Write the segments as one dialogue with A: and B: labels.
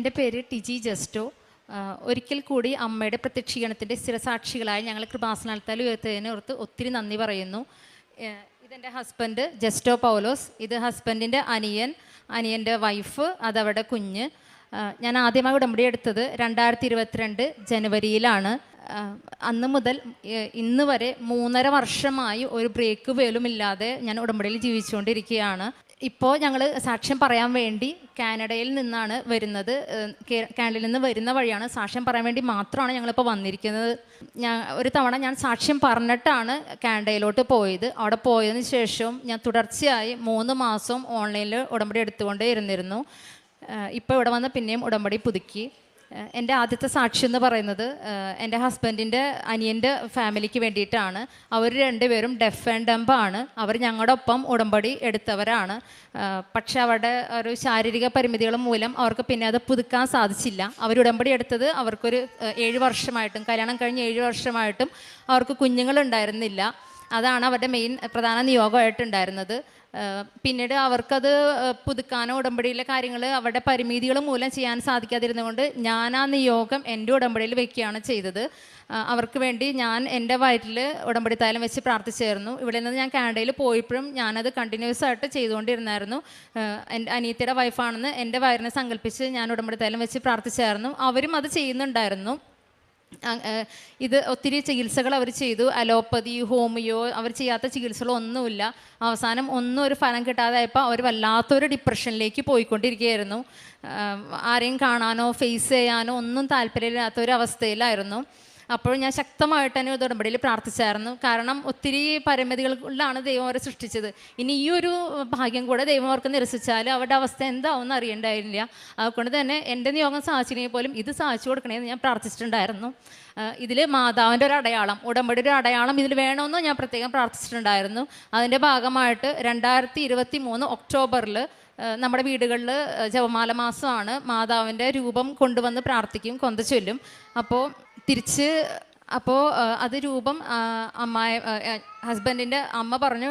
A: എൻ്റെ പേര് TG Justo. ഒരിക്കൽ കൂടി അമ്മയുടെ പ്രത്യക്ഷീകരണത്തിൻ്റെ സ്ഥിരസാക്ഷികളായി ഞങ്ങൾ കൃപാസനത്താൽ ഉയർത്തതിനെ ഓർത്ത് ഒത്തിരി നന്ദി പറയുന്നു. ഇതെൻ്റെ ഹസ്ബൻഡ് ജസ്റ്റോ പൗലോസ്, ഇത് ഹസ്ബൻഡിൻ്റെ അനിയൻ്റെ വൈഫ്, അതവിടെ കുഞ്ഞ്. ഞാൻ ആദ്യമായി ഉടമ്പടി എടുത്തത് 2022 ജനുവരിയിലാണ്. അന്ന് മുതൽ ഇന്ന് വരെ 3.5 വർഷമായി ഒരു ബ്രേക്ക് പോലുമില്ലാതെ ഞാൻ ഉടമ്പടിയിൽ ജീവിച്ചുകൊണ്ടിരിക്കുകയാണ്. ഇപ്പോൾ ഞങ്ങൾ സാക്ഷ്യം പറയാൻ വേണ്ടി കാനഡയിൽ നിന്നാണ് വരുന്നത്. കാനഡയിൽ നിന്ന് വരുന്ന വഴിയാണ്, സാക്ഷ്യം പറയാൻ വേണ്ടി മാത്രമാണ് ഞങ്ങളിപ്പോൾ വന്നിരിക്കുന്നത്. ഒരു തവണ ഞാൻ സാക്ഷ്യം പറഞ്ഞിട്ടാണ് കാനഡയിലോട്ട് പോയത്. അവിടെ പോയതിന് ശേഷം ഞാൻ തുടർച്ചയായി 3 മാസം ഓൺലൈനിൽ ഉടമ്പടി എടുത്തുകൊണ്ടേ ഇരുന്നിരുന്നു. ഇപ്പോൾ ഇവിടെ വന്ന് പിന്നെയും ഉടമ്പടി പുതുക്കി. എൻ്റെ ആദ്യത്തെ സാക്ഷി എന്ന് പറയുന്നത് എൻ്റെ ഹസ്ബൻഡിൻ്റെ അനിയൻ്റെ ഫാമിലിക്ക് വേണ്ടിയിട്ടാണ്. അവർ രണ്ടുപേരും ഡെഫ് ആൻഡ് ഡംബ് ആണ്. അവർ ഞങ്ങളുടെ ഒപ്പം ഉടമ്പടി എടുത്തവരാണ്. പക്ഷെ അവരുടെ ഒരു ശാരീരിക പരിമിതികൾ മൂലം അവർക്ക് പിന്നെ അത് പുതുക്കാൻ സാധിച്ചില്ല. അവർ ഉടമ്പടി എടുത്തത് അവർക്കൊരു 7 വർഷമായിട്ടും, കല്യാണം കഴിഞ്ഞ് 7 വർഷമായിട്ടും അവർക്ക് കുഞ്ഞുങ്ങളുണ്ടായിരുന്നില്ല. അതാണ് അവരുടെ പ്രധാന നിയോഗമായിട്ടുണ്ടായിരുന്നത്. പിന്നീട് അവർക്കത് പുതുക്കാനോ ഉടമ്പടിയിലെ കാര്യങ്ങൾ അവരുടെ പരിമിതികൾ മൂലം ചെയ്യാൻ സാധിക്കാതിരുന്നതുകൊണ്ട് ഞാൻ ആ നിയോഗം എൻ്റെ ഉടമ്പടിയിൽ വെക്കുകയാണ് ചെയ്തത്. അവർക്ക് വേണ്ടി ഞാൻ എൻ്റെ വയറ്റിൽ ഉടമ്പടി തൈലം വെച്ച് പ്രാർത്ഥിച്ചായിരുന്നു. ഇവിടെ നിന്ന് ഞാൻ കാനഡയിൽ പോയപ്പോഴും ഞാനത് കണ്ടിന്യൂസ് ആയിട്ട് ചെയ്തുകൊണ്ടിരുന്നായിരുന്നു. എൻ്റെ അനിയത്തിയുടെ വൈഫാണെന്ന് എൻ്റെ വയറിനെ സങ്കല്പിച്ച് ഞാൻ ഉടമ്പടി തൈലം വെച്ച് പ്രാർത്ഥിച്ചായിരുന്നു. അവരും അത് ചെയ്യുന്നുണ്ടായിരുന്നു. ഇത് ഒത്തിരി ചികിത്സകൾ അവർ ചെയ്തു. അലോപ്പതി, ഹോമിയോ, അവർ ചെയ്യാത്ത ചികിത്സകളൊന്നുമില്ല. അവസാനം ഒന്നും ഒരു ഫലം കിട്ടാതായപ്പോൾ അവർ വല്ലാത്തൊരു ഡിപ്രഷനിലേക്ക് പോയിക്കൊണ്ടിരിക്കുകയായിരുന്നു. ആരെയും കാണാനോ ഫേസ് ചെയ്യാനോ ഒന്നും താല്പര്യമില്ലാത്തൊരവസ്ഥയിലായിരുന്നു. അപ്പോൾ ഞാൻ ശക്തമായിട്ട് തന്നെ ഉടമ്പടിയിൽ പ്രാർത്ഥിച്ചായിരുന്നു. കാരണം ഒത്തിരി പരിമിതികളിലാണ് ദൈവം അവരെ സൃഷ്ടിച്ചത്. ഇനി ഈ ഒരു ഭാഗ്യം കൂടെ ദൈവം അവർക്ക് നിരസിച്ചാൽ അവരുടെ അവസ്ഥ എന്താവുമെന്ന് അറിയണ്ടായിരുന്നില്ല. അതുകൊണ്ട് തന്നെ എൻ്റെ നിയോഗം സാധിച്ചില്ലെങ്കിൽ പോലും ഇത് സാധിച്ചു കൊടുക്കണമെന്ന് ഞാൻ പ്രാർത്ഥിച്ചിട്ടുണ്ടായിരുന്നു. ഇതിൽ മാതാവിൻ്റെ ഒരു അടയാളം, ഉടമ്പടി ഒരു അടയാളം ഇതിൽ വേണമെന്ന് ഞാൻ പ്രത്യേകം പ്രാർത്ഥിച്ചിട്ടുണ്ടായിരുന്നു. അതിൻ്റെ ഭാഗമായിട്ട് 2023 ഒക്ടോബറിൽ നമ്മുടെ വീടുകളിൽ ജപമാല മാസമാണ്. മാതാവിൻ്റെ രൂപം കൊണ്ടുവന്ന് പ്രാർത്ഥിക്കും, കൊന്ത ചൊല്ലും. അപ്പോൾ അത് രൂപം ഹസ്ബൻഡിൻ്റെ അമ്മ പറഞ്ഞു,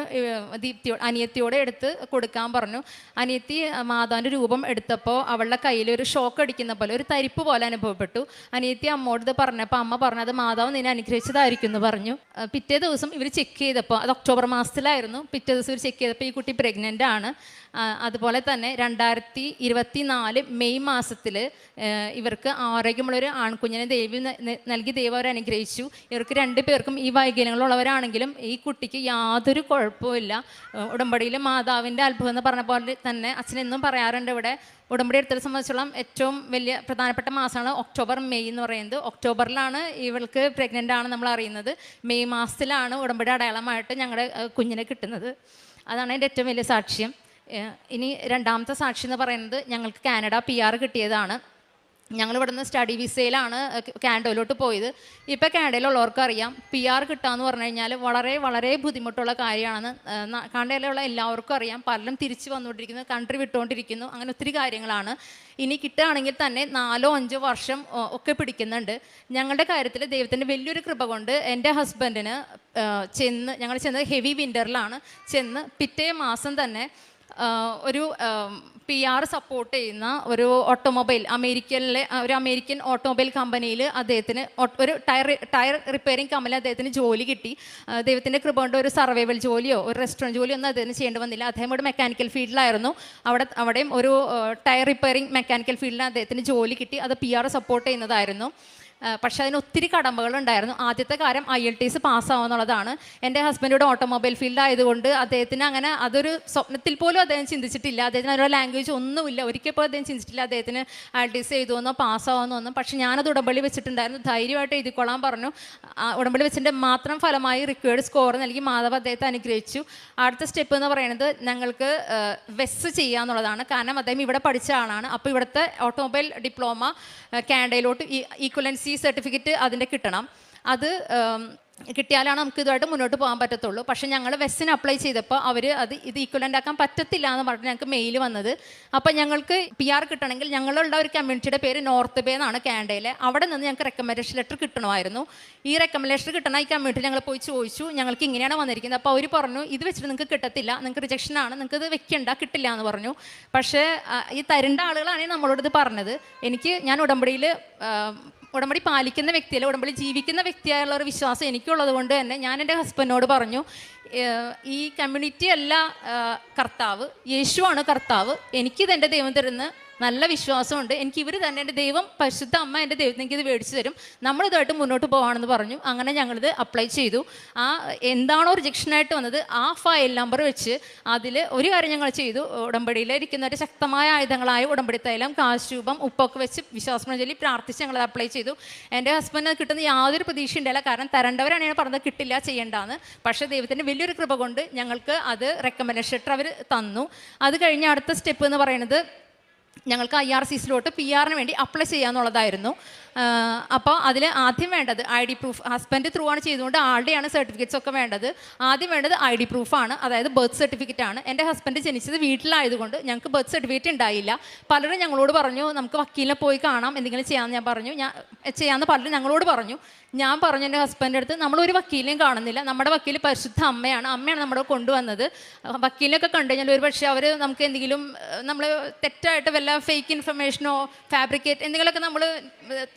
A: അനിയത്തിയോട് എടുത്ത് കൊടുക്കാൻ പറഞ്ഞു. അനിയത്തി മാതാവിൻ്റെ രൂപം എടുത്തപ്പോൾ അവളുടെ കയ്യിൽ ഒരു ഷോക്ക് അടിക്കുന്ന പോലെ ഒരു തരിപ്പ് പോലെ അനുഭവപ്പെട്ടു. അനിയത്തി അമ്മോട് ഇത് പറഞ്ഞപ്പോൾ അമ്മ പറഞ്ഞത് മാതാവ് നിന്നെ അനുഗ്രഹിച്ചതായിരിക്കും എന്ന് പറഞ്ഞു. പിറ്റേ ദിവസം ഇവർ ചെക്ക് ചെയ്തപ്പോൾ, അത് ഒക്ടോബർ മാസത്തിലായിരുന്നു, പിറ്റേ ദിവസം ഇവർ ചെക്ക് ചെയ്തപ്പോൾ ഈ കുട്ടി പ്രഗ്നൻ്റ് ആണ്. അതുപോലെ തന്നെ 2024 മെയ് മാസത്തിൽ ഇവർക്ക് ആരോഗ്യമുള്ളൊരു ആൺകുഞ്ഞിനെ നൽകി ദൈവം അവരെ അനുഗ്രഹിച്ചു. ഇവർക്ക് 2 പേർക്കും ഈ വൈകല്യങ്ങളുള്ളവരാണെങ്കിലും ഈ കുട്ടിക്ക് യാതൊരു കുഴപ്പമില്ല. ഉടമ്പടിയിൽ മാതാവിൻ്റെ അത്ഭുതം എന്ന് പറഞ്ഞ പോലെ തന്നെ അച്ഛനെന്നും പറയാറുണ്ട്, ഇവിടെ ഉടമ്പടി എടുത്തതിനെ സംബന്ധിച്ചോളം ഏറ്റവും വലിയ പ്രധാനപ്പെട്ട മാസമാണ് ഒക്ടോബർ, മെയ് എന്ന് പറയുന്നത്. ഒക്ടോബറിലാണ് ഇവൾക്ക് പ്രഗ്നൻ്റ് ആണ് നമ്മൾ അറിയുന്നത്. മെയ് മാസത്തിലാണ് ഉടമ്പടി അടയാളമായിട്ട് ഞങ്ങളുടെ കുഞ്ഞിനെ കിട്ടുന്നത്. അതാണ് എൻ്റെ ഏറ്റവും വലിയ സാക്ഷ്യം. ഇനി രണ്ടാമത്തെ സാക്ഷി എന്ന് പറയുന്നത് ഞങ്ങൾക്ക് കാനഡ PR കിട്ടിയതാണ്. ഞങ്ങൾ ഇവിടെ നിന്ന് സ്റ്റഡി വിസയിലാണ് കാനഡയിലോട്ട് പോയത്. ഇപ്പോൾ കാനഡയിലുള്ളവർക്ക് അറിയാം, PR കിട്ടാമെന്ന് പറഞ്ഞു കഴിഞ്ഞാൽ വളരെ വളരെ ബുദ്ധിമുട്ടുള്ള കാര്യമാണെന്ന് കാനഡയിലുള്ള എല്ലാവർക്കും അറിയാം. പലരും തിരിച്ചു വന്നുകൊണ്ടിരിക്കുന്നു, കൺട്രി വിട്ടുകൊണ്ടിരിക്കുന്നു, അങ്ങനെ ഒത്തിരി കാര്യങ്ങളാണ്. ഇനി കിട്ടുകയാണെങ്കിൽ തന്നെ 4-5 വർഷം ഒക്കെ പിടിക്കുന്നുണ്ട്. ഞങ്ങളുടെ കാര്യത്തിൽ ദൈവത്തിൻ്റെ വലിയൊരു കൃപ കൊണ്ട് എൻ്റെ ഹസ്ബൻഡിന് ഞങ്ങൾ ചെന്നത് ഹെവി വിൻ്ററിലാണ്. പിറ്റേ മാസം തന്നെ ഒരു PR സപ്പോർട്ട് ചെയ്യുന്ന ഒരു ഓട്ടോമൊബൈൽ, ഒരു അമേരിക്കൻ ഓട്ടോമൊബൈൽ കമ്പനിയിൽ അദ്ദേഹത്തിന് ഒരു ടയർ റിപ്പയറിംഗ് കമ്പനിയിൽ അദ്ദേഹത്തിന് ജോലി കിട്ടി. ദൈവത്തിൻ്റെ കൃപ കൊണ്ട് ഒരു സർവൈവൽ ജോലിയോ ഒരു റെസ്റ്റോറൻറ്റ് ജോലിയോ ഒന്നും അദ്ദേഹത്തിന് ചെയ്യേണ്ടി വന്നില്ല. അദ്ദേഹം ഒരു മെക്കാനിക്കൽ ഫീൽഡിലായിരുന്നു. അവിടെയും ഒരു ടയർ റിപ്പയറിംഗ് മെക്കാനിക്കൽ ഫീൽഡിൽ അദ്ദേഹത്തിന് ജോലി കിട്ടി. അത് PR സപ്പോർട്ട് ചെയ്യുന്നതായിരുന്നു. പക്ഷെ അതിന് ഒത്തിരി കടമ്പകളുണ്ടായിരുന്നു. ആദ്യത്തെ കാര്യം IELTS പാസ്സാവുന്നുള്ളതാണ്. എൻ്റെ ഹസ്ബൻഡിയുടെ ഓട്ടോമൊബൈൽ ഫീൽഡ് ആയതുകൊണ്ട് അദ്ദേഹത്തിന് അങ്ങനെ അതൊരു സ്വപ്നത്തിൽ പോലും അദ്ദേഹം ചിന്തിച്ചിട്ടില്ല. അദ്ദേഹത്തിന് അതിനുള്ള ലാംഗ്വേജ് ഒന്നുമില്ല. ഒരിക്കലും അദ്ദേഹം ചിന്തിച്ചിട്ടില്ല അദ്ദേഹത്തിന് IELTS എഴുതുമെന്നോ പാസ്സാവുമെന്നോ. പക്ഷെ ഞാനത് ഉടമ്പടി വെച്ചിട്ടുണ്ടായിരുന്നു. ധൈര്യമായിട്ട് എഴുതിക്കൊള്ളാൻ പറഞ്ഞു. ഉടമ്പടി വെച്ചിൻ്റെ മാത്രം ഫലമായി റിക്വയർഡ് സ്കോർ നൽകി മാധവ് അദ്ദേഹത്തെ അനുഗ്രഹിച്ചു. അടുത്ത സ്റ്റെപ്പ് എന്ന് പറയുന്നത് ഞങ്ങൾക്ക് വെസ് ചെയ്യാന്നുള്ളതാണ്. കാരണം അദ്ദേഹം ഇവിടെ പഠിച്ച ആളാണ്. അപ്പോൾ ഇവിടുത്തെ ഓട്ടോമൊബൈൽ ഡിപ്ലോമ കാനഡയിലോട്ട് ഈക്വലൻസി സർട്ടിഫിക്കറ്റ് അതിൻ്റെ കിട്ടണം. അത് കിട്ടിയാലാണ് നമുക്ക് ഇതുമായിട്ട് മുന്നോട്ട് പോകാൻ പറ്റത്തുള്ളൂ. പക്ഷേ ഞങ്ങൾ വെസ്സിന് അപ്ലൈ ചെയ്തപ്പോൾ അവർ ഇത് ഈക്വലൻ്റ് ആക്കാൻ പറ്റത്തില്ല എന്ന് പറഞ്ഞ് ഞങ്ങൾക്ക് മെയിൽ വന്നത്. അപ്പോൾ ഞങ്ങൾക്ക് PR കിട്ടണമെങ്കിൽ ഞങ്ങളുള്ള ഒരു കമ്മ്യൂണിറ്റിയുടെ പേര് നോർത്ത് ബേ എന്നാണ്, കാനഡയിലെ. അവിടെ നിന്ന് ഞങ്ങൾക്ക് റെക്കമെൻഡേഷൻ ലെറ്റർ കിട്ടണമായിരുന്നു. ഈ റെക്കമെൻഡേഷൻ കിട്ടണ ഈ കമ്മ്യൂണിറ്റി ഞങ്ങൾ പോയി ചോദിച്ചു, ഞങ്ങൾക്ക് ഇങ്ങനെയാണ് വന്നിരിക്കുന്നത്. അപ്പോൾ അവർ പറഞ്ഞു ഇത് വെച്ചിട്ട് നിങ്ങൾക്ക് കിട്ടത്തില്ല, നിങ്ങൾക്ക് റിജക്ഷനാണ്, നിങ്ങൾക്ക് ഇത് വെക്കണ്ട, കിട്ടില്ല എന്ന് പറഞ്ഞു. പക്ഷേ ഈ തരേണ്ട ആളുകളാണ് നമ്മളോട് ഇത് പറഞ്ഞത്. ഞാൻ ഉടമ്പടി പാലിക്കുന്ന വ്യക്തിയല്ല, ഉടമ്പടി ജീവിക്കുന്ന വ്യക്തിയായുള്ള ഒരു വിശ്വാസം എനിക്കുള്ളത് കൊണ്ട് തന്നെ ഞാൻ എൻ്റെ ഹസ്ബൻഡിനോട് പറഞ്ഞു, ഈ കമ്മ്യൂണിറ്റി അല്ല കർത്താവ്, യേശുവാണ് കർത്താവ്. എനിക്കിത് എൻ്റെ ദൈവം തരുന്ന നല്ല വിശ്വാസമുണ്ട്. എനിക്ക് ഇവർ തന്നെ, എൻ്റെ ദൈവം, പരിശുദ്ധ അമ്മ എൻ്റെ ദൈവത്തിന് എനിക്കിത് മേടിച്ച് തരും, നമ്മളിതായിട്ട് മുന്നോട്ട് പോകാമെന്ന് പറഞ്ഞു. അങ്ങനെ ഞങ്ങളിത് അപ്ലൈ ചെയ്തു. എന്താണോ റിജക്ഷനായിട്ട് വന്നത് ആ ഫയൽ നമ്പർ വെച്ച് അതിൽ ഒരു കാര്യം ഞങ്ങൾ ചെയ്തു. ഉടമ്പടിയിൽ ഇരിക്കുന്ന ഒരു ശക്തമായ ആയുധങ്ങളായ ഉടമ്പടി തൈലം, കാശുരൂപം, ഉപ്പൊക്കെ വെച്ച് വിശ്വാസം ചൊല്ലി പ്രാർത്ഥിച്ച് ഞങ്ങളത് അപ്ലൈ ചെയ്തു. എൻ്റെ ഹസ്ബൻഡ് കിട്ടുന്ന യാതൊരു പ്രതീക്ഷ ഉണ്ടായില്ല. കാരണം തരേണ്ടവരാണ് ഞാൻ പറഞ്ഞത് കിട്ടില്ല, ചെയ്യേണ്ടതെന്ന്. പക്ഷേ ദൈവത്തിൻ്റെ വലിയൊരു കൃപ കൊണ്ട് ഞങ്ങൾക്ക് അത് റെക്കമെൻഡേഷൻ ലെറ്റർ അവർ തന്നു. അത് കഴിഞ്ഞ് അടുത്ത സ്റ്റെപ്പ് എന്ന് പറയുന്നത് ഞങ്ങൾക്ക് IRCCയിലോട്ട് PR വേണ്ടി അപ്ലൈ ചെയ്യാമെന്നുള്ളതായിരുന്നു. അപ്പോൾ അതിൽ ആദ്യം വേണ്ടത് ID പ്രൂഫ്. ഹസ്ബൻഡ് ത്രൂ ആണ് ചെയ്തുകൊണ്ട് ആളുടെയാണ് സർട്ടിഫിക്കറ്റ്സ് ഒക്കെ വേണ്ടത്. ആദ്യം വേണ്ടത് ID പ്രൂഫാണ്, അതായത് ബർത്ത് സർട്ടിഫിക്കറ്റ് ആണ്. എൻ്റെ ഹസ്ബൻഡ് ജനിച്ചത് വീട്ടിലായതുകൊണ്ട് ഞങ്ങൾക്ക് ബർത്ത് സർട്ടിഫിക്കറ്റ് ഉണ്ടായില്ല. പലരും ഞങ്ങളോട് പറഞ്ഞു നമുക്ക് വക്കീലിനെ പോയി കാണാം, എന്തെങ്കിലും ചെയ്യാമെന്ന് ഞാൻ പറഞ്ഞു. ചെയ്യാമെന്ന് പലരും ഞങ്ങളോട് പറഞ്ഞു. ഞാൻ പറഞ്ഞു എൻ്റെ ഹസ്ബൻഡിൻ്റെ അടുത്ത്, നമ്മളൊരു വക്കീലിനെയും കാണുന്നില്ല, നമ്മുടെ വക്കീൽ പരിശുദ്ധ അമ്മയാണ് നമ്മുടെ കൊണ്ടുവന്നത്. വക്കീലിനൊക്കെ കണ്ടു കഴിഞ്ഞാൽ ഒരു പക്ഷേ അവർ നമുക്ക് എന്തെങ്കിലും നമ്മൾ തെറ്റായിട്ട് വല്ല ഫേക്ക് ഇൻഫർമേഷനോ ഫാബ്രിക്കേറ്റ് എന്തെങ്കിലുമൊക്കെ നമ്മൾ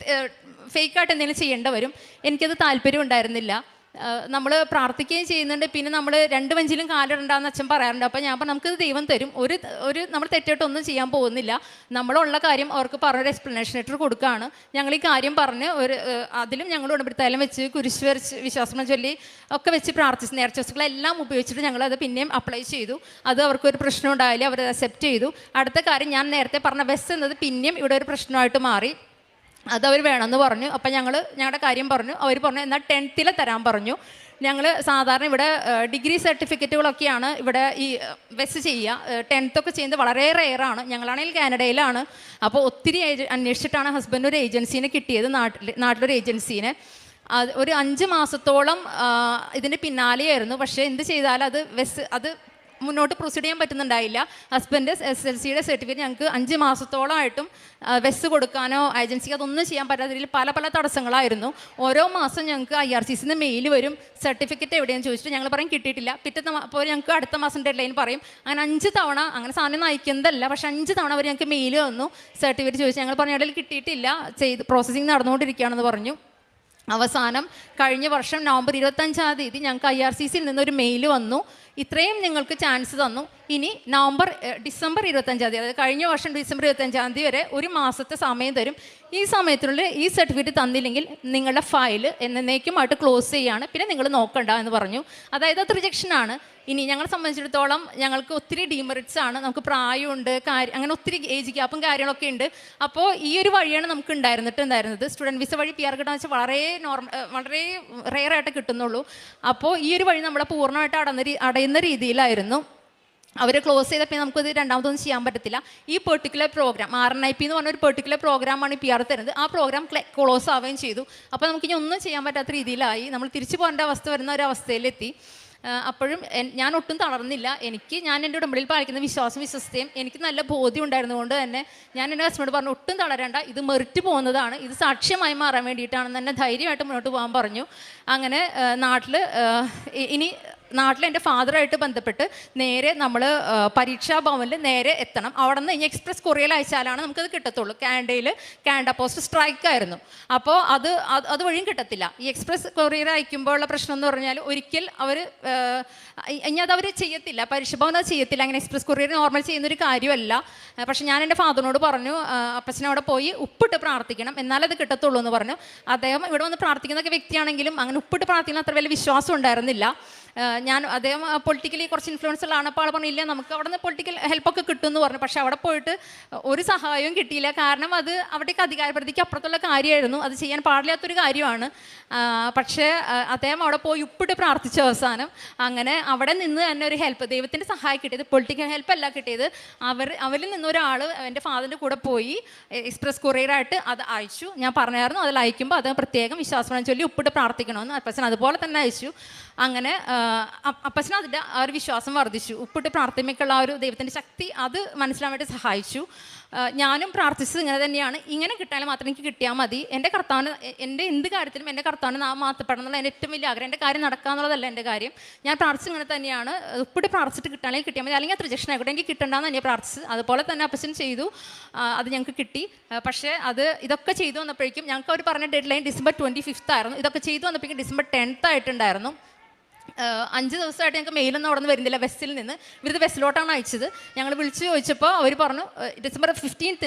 A: ഫേക്കായിട്ട് എന്തെങ്കിലും ചെയ്യേണ്ടി വരും. എനിക്കത് താല്പര്യം ഉണ്ടായിരുന്നില്ല. നമ്മൾ പ്രാർത്ഥിക്കുകയും ചെയ്യുന്നുണ്ട്, പിന്നെ നമ്മൾ 2 വഞ്ചിലും കാലിടണ്ടെന്ന് അച്ഛൻ പറയാറുണ്ട്. അപ്പോൾ ഞാൻ പറഞ്ഞു നമുക്കത് ദൈവം തരും, ഒരു നമ്മൾ തെറ്റായിട്ടൊന്നും ചെയ്യാൻ പോകുന്നില്ല, നമ്മളുള്ള കാര്യം അവർക്ക് പറഞ്ഞൊരു എക്സ്പ്ലനേഷൻ ലെറ്റർ കൊടുക്കുകയാണ്. ഞങ്ങൾ ഈ കാര്യം പറഞ്ഞ് അതിലും ഞങ്ങൾ ഉടമ്പടിത്തായാലും വെച്ച് കുരിശ് വരച്ച് വിശ്വാസം ചൊല്ലി ഒക്കെ വെച്ച് പ്രാർത്ഥിച്ച് നേർച്ചകളെല്ലാം ഉപയോഗിച്ചിട്ട് ഞങ്ങളത് പിന്നെയും അപ്ലൈ ചെയ്തു. അത് അവർക്കൊരു പ്രശ്നം ഉണ്ടായില്ല, അവർ അക്സെപ്റ്റ് ചെയ്തു. അടുത്ത കാര്യം ഞാൻ നേരത്തെ പറഞ്ഞ വെസ് എന്നത് പിന്നെയും ഇവിടെ ഒരു പ്രശ്നമായിട്ട് മാറി. അതവർ വേണമെന്ന് പറഞ്ഞു. അപ്പം ഞങ്ങളുടെ കാര്യം പറഞ്ഞു. അവർ പറഞ്ഞു എന്നാൽ 10th തരാൻ പറഞ്ഞു. ഞങ്ങൾ സാധാരണ ഇവിടെ ഡിഗ്രി സർട്ടിഫിക്കറ്റുകളൊക്കെയാണ് ഇവിടെ ഈ വെസ് ചെയ്യുക. 10th ഒക്കെ ചെയ്യുന്നത് വളരെ റെയറാണ്. ഞങ്ങളാണെങ്കിൽ കാനഡയിലാണ്. അപ്പോൾ ഒത്തിരി അന്വേഷിച്ചിട്ടാണ് ഹസ്ബൻഡ് ഒരു ഏജൻസീനെ കിട്ടിയത്, നാട്ടിലൊരു ഏജൻസീനെ. ഒരു 5 മാസത്തോളം ഇതിന് പിന്നാലെയായിരുന്നു. പക്ഷേ എന്ത് ചെയ്താലും അത് മുന്നോട്ട് പ്രൊസീഡ് ചെയ്യാൻ പറ്റുന്നുണ്ടായില്ല. ഹസ്ബൻഡ് SSLCയുടെ സർട്ടിഫിക്കറ്റ് ഞങ്ങൾക്ക് 5 മാസത്തോളമായിട്ടും വെസ് കൊടുക്കാനോ ഏജൻസിക്ക് അതൊന്നും ചെയ്യാൻ പറ്റാത്ത രീതിയിൽ പല തടസ്സങ്ങളായിരുന്നു. ഓരോ മാസം ഞങ്ങൾക്ക് IRCCന്ന് മെയിൽ വരും, സർട്ടിഫിക്കറ്റ് എവിടെയെന്ന് ചോദിച്ചിട്ട് ഞങ്ങൾ പറയും കിട്ടിയിട്ടില്ല. അപ്പോൾ ഞങ്ങൾക്ക് അടുത്ത മാസം ഡെഡ്ലൈൻ പറയും. അങ്ങനെ 5 തവണ, അങ്ങനെ സാധനം നയിക്കുന്നതല്ല, പക്ഷെ 5 തവണ അവർ ഞങ്ങൾക്ക് മെയിൽ വന്നു, സർട്ടിഫിക്കറ്റ് ചോദിച്ചു. ഞങ്ങൾ പറഞ്ഞ ഇടയിൽ കിട്ടിയിട്ടില്ല, പ്രോസസ്സിങ് നടന്നുകൊണ്ടിരിക്കുകയാണെന്ന് പറഞ്ഞു. അവസാനം കഴിഞ്ഞ വർഷം നവംബർ 25-ാം തീയതി ഞങ്ങൾക്ക് IRCCയിൽ നിന്നൊരു മെയിൽ വന്നു, ഇത്രയും നിങ്ങൾക്ക് ചാൻസ് തന്നു, ഇനി ഡിസംബർ 25-ാം തീയതി, അതായത് കഴിഞ്ഞ വർഷം ഡിസംബർ 25-ാം തീയതി വരെ 1 മാസത്തെ സമയം തരും. ഈ സമയത്തിനുള്ളിൽ ഈ സർട്ടിഫിക്കറ്റ് തന്നില്ലെങ്കിൽ നിങ്ങളുടെ ഫയൽ എന്നേക്കുമായിട്ട് ക്ലോസ് ചെയ്യുകയാണ്, പിന്നെ നിങ്ങൾ നോക്കണ്ട എന്ന് പറഞ്ഞു. അതായത് അത് റിജക്ഷനാണ്. ഇനി ഞങ്ങളെ സംബന്ധിച്ചിടത്തോളം ഞങ്ങൾക്ക് ഒത്തിരി ഡീമെറിറ്റ്സ് ആണ്. നമുക്ക് പ്രായമുണ്ട്, അങ്ങനെ ഒത്തിരി ഏജ് ഗ്യാപ്പും കാര്യങ്ങളൊക്കെ ഉണ്ട്. അപ്പോൾ ഈ ഒരു വഴിയാണ് നമുക്ക് ഉണ്ടായിരുന്നത്. സ്റ്റുഡൻറ്റ് വിസ വഴി PR കിട്ടാന്ന് വെച്ചാൽ വളരെ റെയർ ആയിട്ട് കിട്ടുന്നുള്ളൂ. അപ്പോൾ ഈ ഒരു വഴി നമ്മളെ പൂർണ്ണമായിട്ട് അടയുന്ന രീതിയിലായിരുന്നു. അവർ ക്ലോസ് ചെയ്തപ്പോൾ നമുക്കത് രണ്ടാമതൊന്നും ചെയ്യാൻ പറ്റത്തില്ല. ഈ പെർട്ടിക്കുലർ പ്രോഗ്രാം RNIP എന്ന് പറഞ്ഞൊരു പെർട്ടിക്കുലർ പ്രോഗ്രാമാണ് PR തരുന്നത്. ആ പ്രോഗ്രാം ക്ലോസ് ആവുകയും ചെയ്തു. അപ്പോൾ നമുക്കിനി ഒന്നും ചെയ്യാൻ പറ്റാത്ത രീതിയിലായി. നമ്മൾ തിരിച്ചു പോകേണ്ട അവസ്ഥ വരുന്ന ഒരു അവസ്ഥയിലെത്തി. അപ്പോഴും ഞാൻ ഒട്ടും തളർന്നില്ല. ഞാൻ എൻ്റെ ഉടമ്പടിയിൽ പാലിക്കുന്ന വിശ്വസ്തയും എനിക്ക് നല്ല ബോധ്യം ഉണ്ടായിരുന്നുകൊണ്ട് തന്നെ ഞാൻ എൻ്റെ ഹസ്ബൻഡ് പറഞ്ഞു ഒട്ടും തളരേണ്ട, ഇത് മെറിറ്റ് പോകുന്നതാണ്, ഇത് സാക്ഷ്യമായി മാറാൻ വേണ്ടിയിട്ടാണെന്ന് തന്നെ ധൈര്യമായിട്ട് മുന്നോട്ട് പോകാൻ പറഞ്ഞു. അങ്ങനെ നാട്ടിൽ എൻ്റെ ഫാദറായിട്ട് ബന്ധപ്പെട്ട് നേരെ നമ്മൾ പരീക്ഷാ ഭവനിൽ നേരെ എത്തണം. അവിടെ നിന്ന് ഇനി എക്സ്പ്രസ് കൊറിയയിൽ അയച്ചാലാണ് നമുക്കത് കിട്ടത്തുള്ളൂ. കാനഡ പോസ്റ്റ് സ്ട്രൈക്കായിരുന്നു. അപ്പോൾ അതുവഴിയും കിട്ടത്തില്ല. ഈ എക്സ്പ്രസ് കൊറിയർ അയക്കുമ്പോഴുള്ള പ്രശ്നം എന്ന് പറഞ്ഞാൽ ഒരിക്കൽ ഇനി അതവർ ചെയ്യത്തില്ല, പരീക്ഷാ ഭവൻ അത് ചെയ്യത്തില്ല. അങ്ങനെ എക്സ്പ്രസ് കൊറിയർ നോർമൽ ചെയ്യുന്നൊരു കാര്യമല്ല. പക്ഷെ ഞാൻ എൻ്റെ ഫാദറിനോട് പറഞ്ഞു അപ്പച്ചനെ അവിടെ പോയി ഉപ്പിട്ട് പ്രാർത്ഥിക്കണം, എന്നാലത് കിട്ടത്തുള്ളൂ എന്ന് പറഞ്ഞു. അദ്ദേഹം ഇവിടെ വന്ന് പ്രാർത്ഥിക്കുന്നൊക്കെ വ്യക്തിയാണെങ്കിലും അങ്ങനെ ഉപ്പിട്ട് പ്രാർത്ഥിക്കുന്ന അത്ര വലിയ വിശ്വാസം ഉണ്ടായിരുന്നില്ല. ഞാൻ അദ്ദേഹം പൊളിറ്റിക്കലി കുറച്ച് ഇൻഫ്ലുവൻസ് ഉള്ളതാണ്. അപ്പോൾ ആൾ പറഞ്ഞില്ല നമുക്ക് അവിടെ നിന്ന് പൊളിറ്റിക്കൽ ഹെൽപ്പൊക്കെ കിട്ടുമെന്ന് പറഞ്ഞു. പക്ഷേ അവിടെ പോയിട്ട് ഒരു സഹായവും കിട്ടിയില്ല. കാരണം അത് അവിടേക്ക് അധികാരപരിധിക്ക് അപ്പുറത്തുള്ള കാര്യമായിരുന്നു, അത് ചെയ്യാൻ പാടില്ലാത്തൊരു കാര്യമാണ്. പക്ഷേ അദ്ദേഹം അവിടെ പോയി ഉപ്പിട്ട് പ്രാർത്ഥിച്ച അവസാനം അങ്ങനെ അവിടെ നിന്ന് തന്നെ ഒരു ഹെൽപ്പ്, ദൈവത്തിൻ്റെ സഹായം കിട്ടിയത് പൊളിറ്റിക്കൽ ഹെൽപ്പല്ല കിട്ടിയത്. അവരിൽ നിന്നൊരാൾ എൻ്റെ ഫാദറിൻ്റെ കൂടെ പോയി എക്സ്പ്രസ് കൊറിയറായിട്ട് അത് അയച്ചു. ഞാൻ പറഞ്ഞായിരുന്നു അതിൽ അയക്കുമ്പോൾ അത് പ്രത്യേകം വിശ്വാസം ചൊല്ലി ഉപ്പിട്ട് പ്രാർത്ഥിക്കണമെന്ന്. അപ്പച്ചൻ അതുപോലെ തന്നെ അയച്ചു. അങ്ങനെ അപ്പച്ചൻ അതിൻ്റെ ആ ഒരു വിശ്വാസം വർദ്ധിച്ചു. ഉപ്പിട്ട് പ്രാർത്ഥനയ്ക്കുള്ള ആ ഒരു ദൈവത്തിൻ്റെ ശക്തി അത് മനസ്സിലാൻ വേണ്ടി സഹായിച്ചു. ഞാനും പ്രാർത്ഥിച്ചത് ഇങ്ങനെ തന്നെയാണ്, ഇങ്ങനെ കിട്ടാനും മാത്രം എനിക്ക് കിട്ടിയാൽ മതി. എൻ്റെ കർത്താവിന് എൻ്റെ എന്ത് കാര്യത്തിലും എൻ്റെ കർത്താവിന് നാം മാറ്റപ്പെടണം എന്നുള്ള എൻ്റെ ഏറ്റവും വലിയ ആഗ്രഹം. എൻ്റെ കാര്യം നടക്കുക എന്നുള്ളതല്ല എൻ്റെ കാര്യം. ഞാൻ പ്രാർത്ഥിച്ചത് ഇങ്ങനെ തന്നെയാണ്, ഉപ്പിട്ട് പ്രാർത്ഥിച്ചിട്ട് കിട്ടാണെങ്കിൽ കിട്ടിയാൽ മതി, അല്ലെങ്കിൽ അത് റിജക്ഷൻ ആയിക്കോട്ടെ, എനിക്ക് കിട്ടണ്ടെന്ന് തന്നെ പ്രാർത്ഥിച്ചത്. അതുപോലെ തന്നെ അപ്പച്ചൻ ചെയ്തു, അത് ഞങ്ങൾക്ക് കിട്ടി. പക്ഷേ ഇതൊക്കെ ചെയ്തു വന്നപ്പോഴേക്കും ഞങ്ങൾക്ക് അവർ പറഞ്ഞ ഡെഡ് ലൈൻ December 25th ആയിരുന്നു. ഇതൊക്കെ ചെയ്തു വന്നപ്പോഴേക്കും December 10th ആയിട്ടുണ്ടായിരുന്നു. 5 ദിവസമായിട്ട് ഞങ്ങൾക്ക് മെയിലൊന്നും അവിടെ നിന്ന് വരുന്നില്ല. വെസ്സിൽ നിന്ന് ഇവരിത് വെസ്സിലോട്ടാണ് അയച്ചത്. ഞങ്ങൾ വിളിച്ച് ചോദിച്ചപ്പോൾ അവർ പറഞ്ഞു December 15th